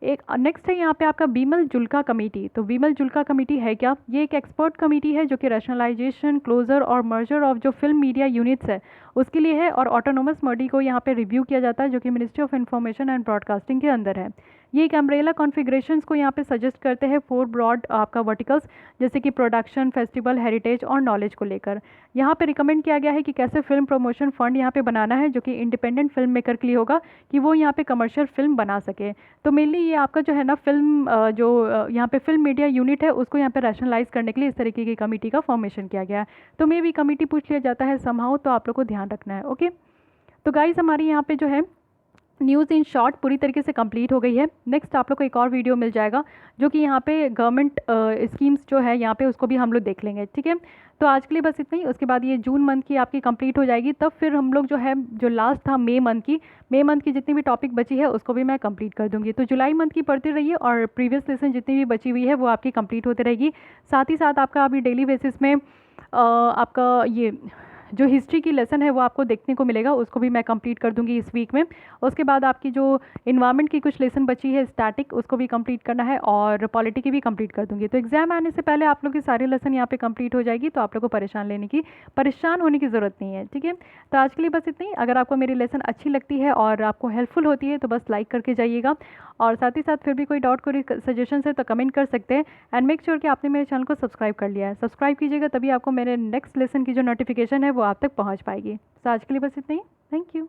एक नेक्स्ट है यहाँ पे आपका बीमल जुल्का कमेटी। तो बीमल जुल्का कमेटी है क्या? ये एक एक्सपर्ट कमेटी है जो कि रैशनलाइजेशन, क्लोजर और मर्जर ऑफ जो फिल्म मीडिया यूनिट्स है उसके लिए है, और ऑटोनोमस मर्डी को यहाँ पे रिव्यू किया जाता है जो कि ministry of information and broadcasting के अंदर है। ये एक अम्ब्रेला कॉन्फ़िगरेशंस को यहाँ पे सजेस्ट करते हैं 4 ब्रॉड आपका वर्टिकल्स, जैसे कि प्रोडक्शन, फेस्टिवल, हेरिटेज और नॉलेज को लेकर। यहाँ पे रिकमेंड किया गया है कि कैसे फिल्म प्रमोशन फंड यहाँ पे बनाना है जो कि इंडिपेंडेंट फिल्म मेकर के लिए होगा कि वो यहाँ पे कमर्शियल फिल्म बना सके। तो मेनली ये आपका जो है ना फिल्म जो यहाँ पे फिल्म मीडिया यूनिट है उसको यहाँ पे रैशनलाइज करने के लिए इस तरीके की कमेटी का फॉर्मेशन किया गया है। तो मे भी कमेटी पूछ लिया जाता है समहाउ, तो आप लोग को ध्यान रखना है, ओके। तो गाइज हमारी यहाँ पे जो है न्यूज़ इन शॉर्ट पूरी तरीके से कंप्लीट हो गई है। नेक्स्ट आप लोग को एक और वीडियो मिल जाएगा जो कि यहाँ पे गवर्नमेंट स्कीम्स जो है यहाँ पे उसको भी हम लोग देख लेंगे, ठीक है। तो आज के लिए बस इतना ही। उसके बाद ये जून मंथ की आपकी कंप्लीट हो जाएगी, तब फिर हम लोग जो है जो लास्ट था मई मंथ की जितनी भी टॉपिक बची है उसको भी मैं कंप्लीट कर दूंगी। तो जुलाई मंथ की पढ़ती रहिए और प्रीवियस लेसन जितनी भी बची हुई है वो आपकी कंप्लीट होती रहेगी। साथ ही साथ आपका अभी डेली बेसिस में आपका ये जो हिस्ट्री की लेसन है वो आपको देखने को मिलेगा, उसको भी मैं कंप्लीट कर दूंगी इस वीक में। उसके बाद आपकी जो इन्वायरमेंट की कुछ लेसन बची है स्टैटिक, उसको भी कंप्लीट करना है और पॉलिटी की भी कंप्लीट कर दूंगी। तो एग्जाम आने से पहले आप लोग की सारी लेसन यहाँ पे कंप्लीट हो जाएगी, तो आप लोग को परेशान होने की ज़रूरत नहीं है, ठीक है। तो आज के लिए बस इतना ही। अगर आपको मेरी लेसन अच्छी लगती है और आपको हेल्पफुल होती है तो बस लाइक करके जाइएगा, और साथ ही साथ फिर भी कोई डाउट कोई सजेशन है तो कमेंट कर सकते हैं। एंड मेक श्योर कि आपने मेरे चैनल को सब्सक्राइब कर लिया है। सब्सक्राइब कीजिएगा, तभी आपको मेरे नेक्स्ट लेसन की जो नोटिफिकेशन है वो आप तक पहुंच पाएगी। तो आज के लिए बस इतना ही। Thank you.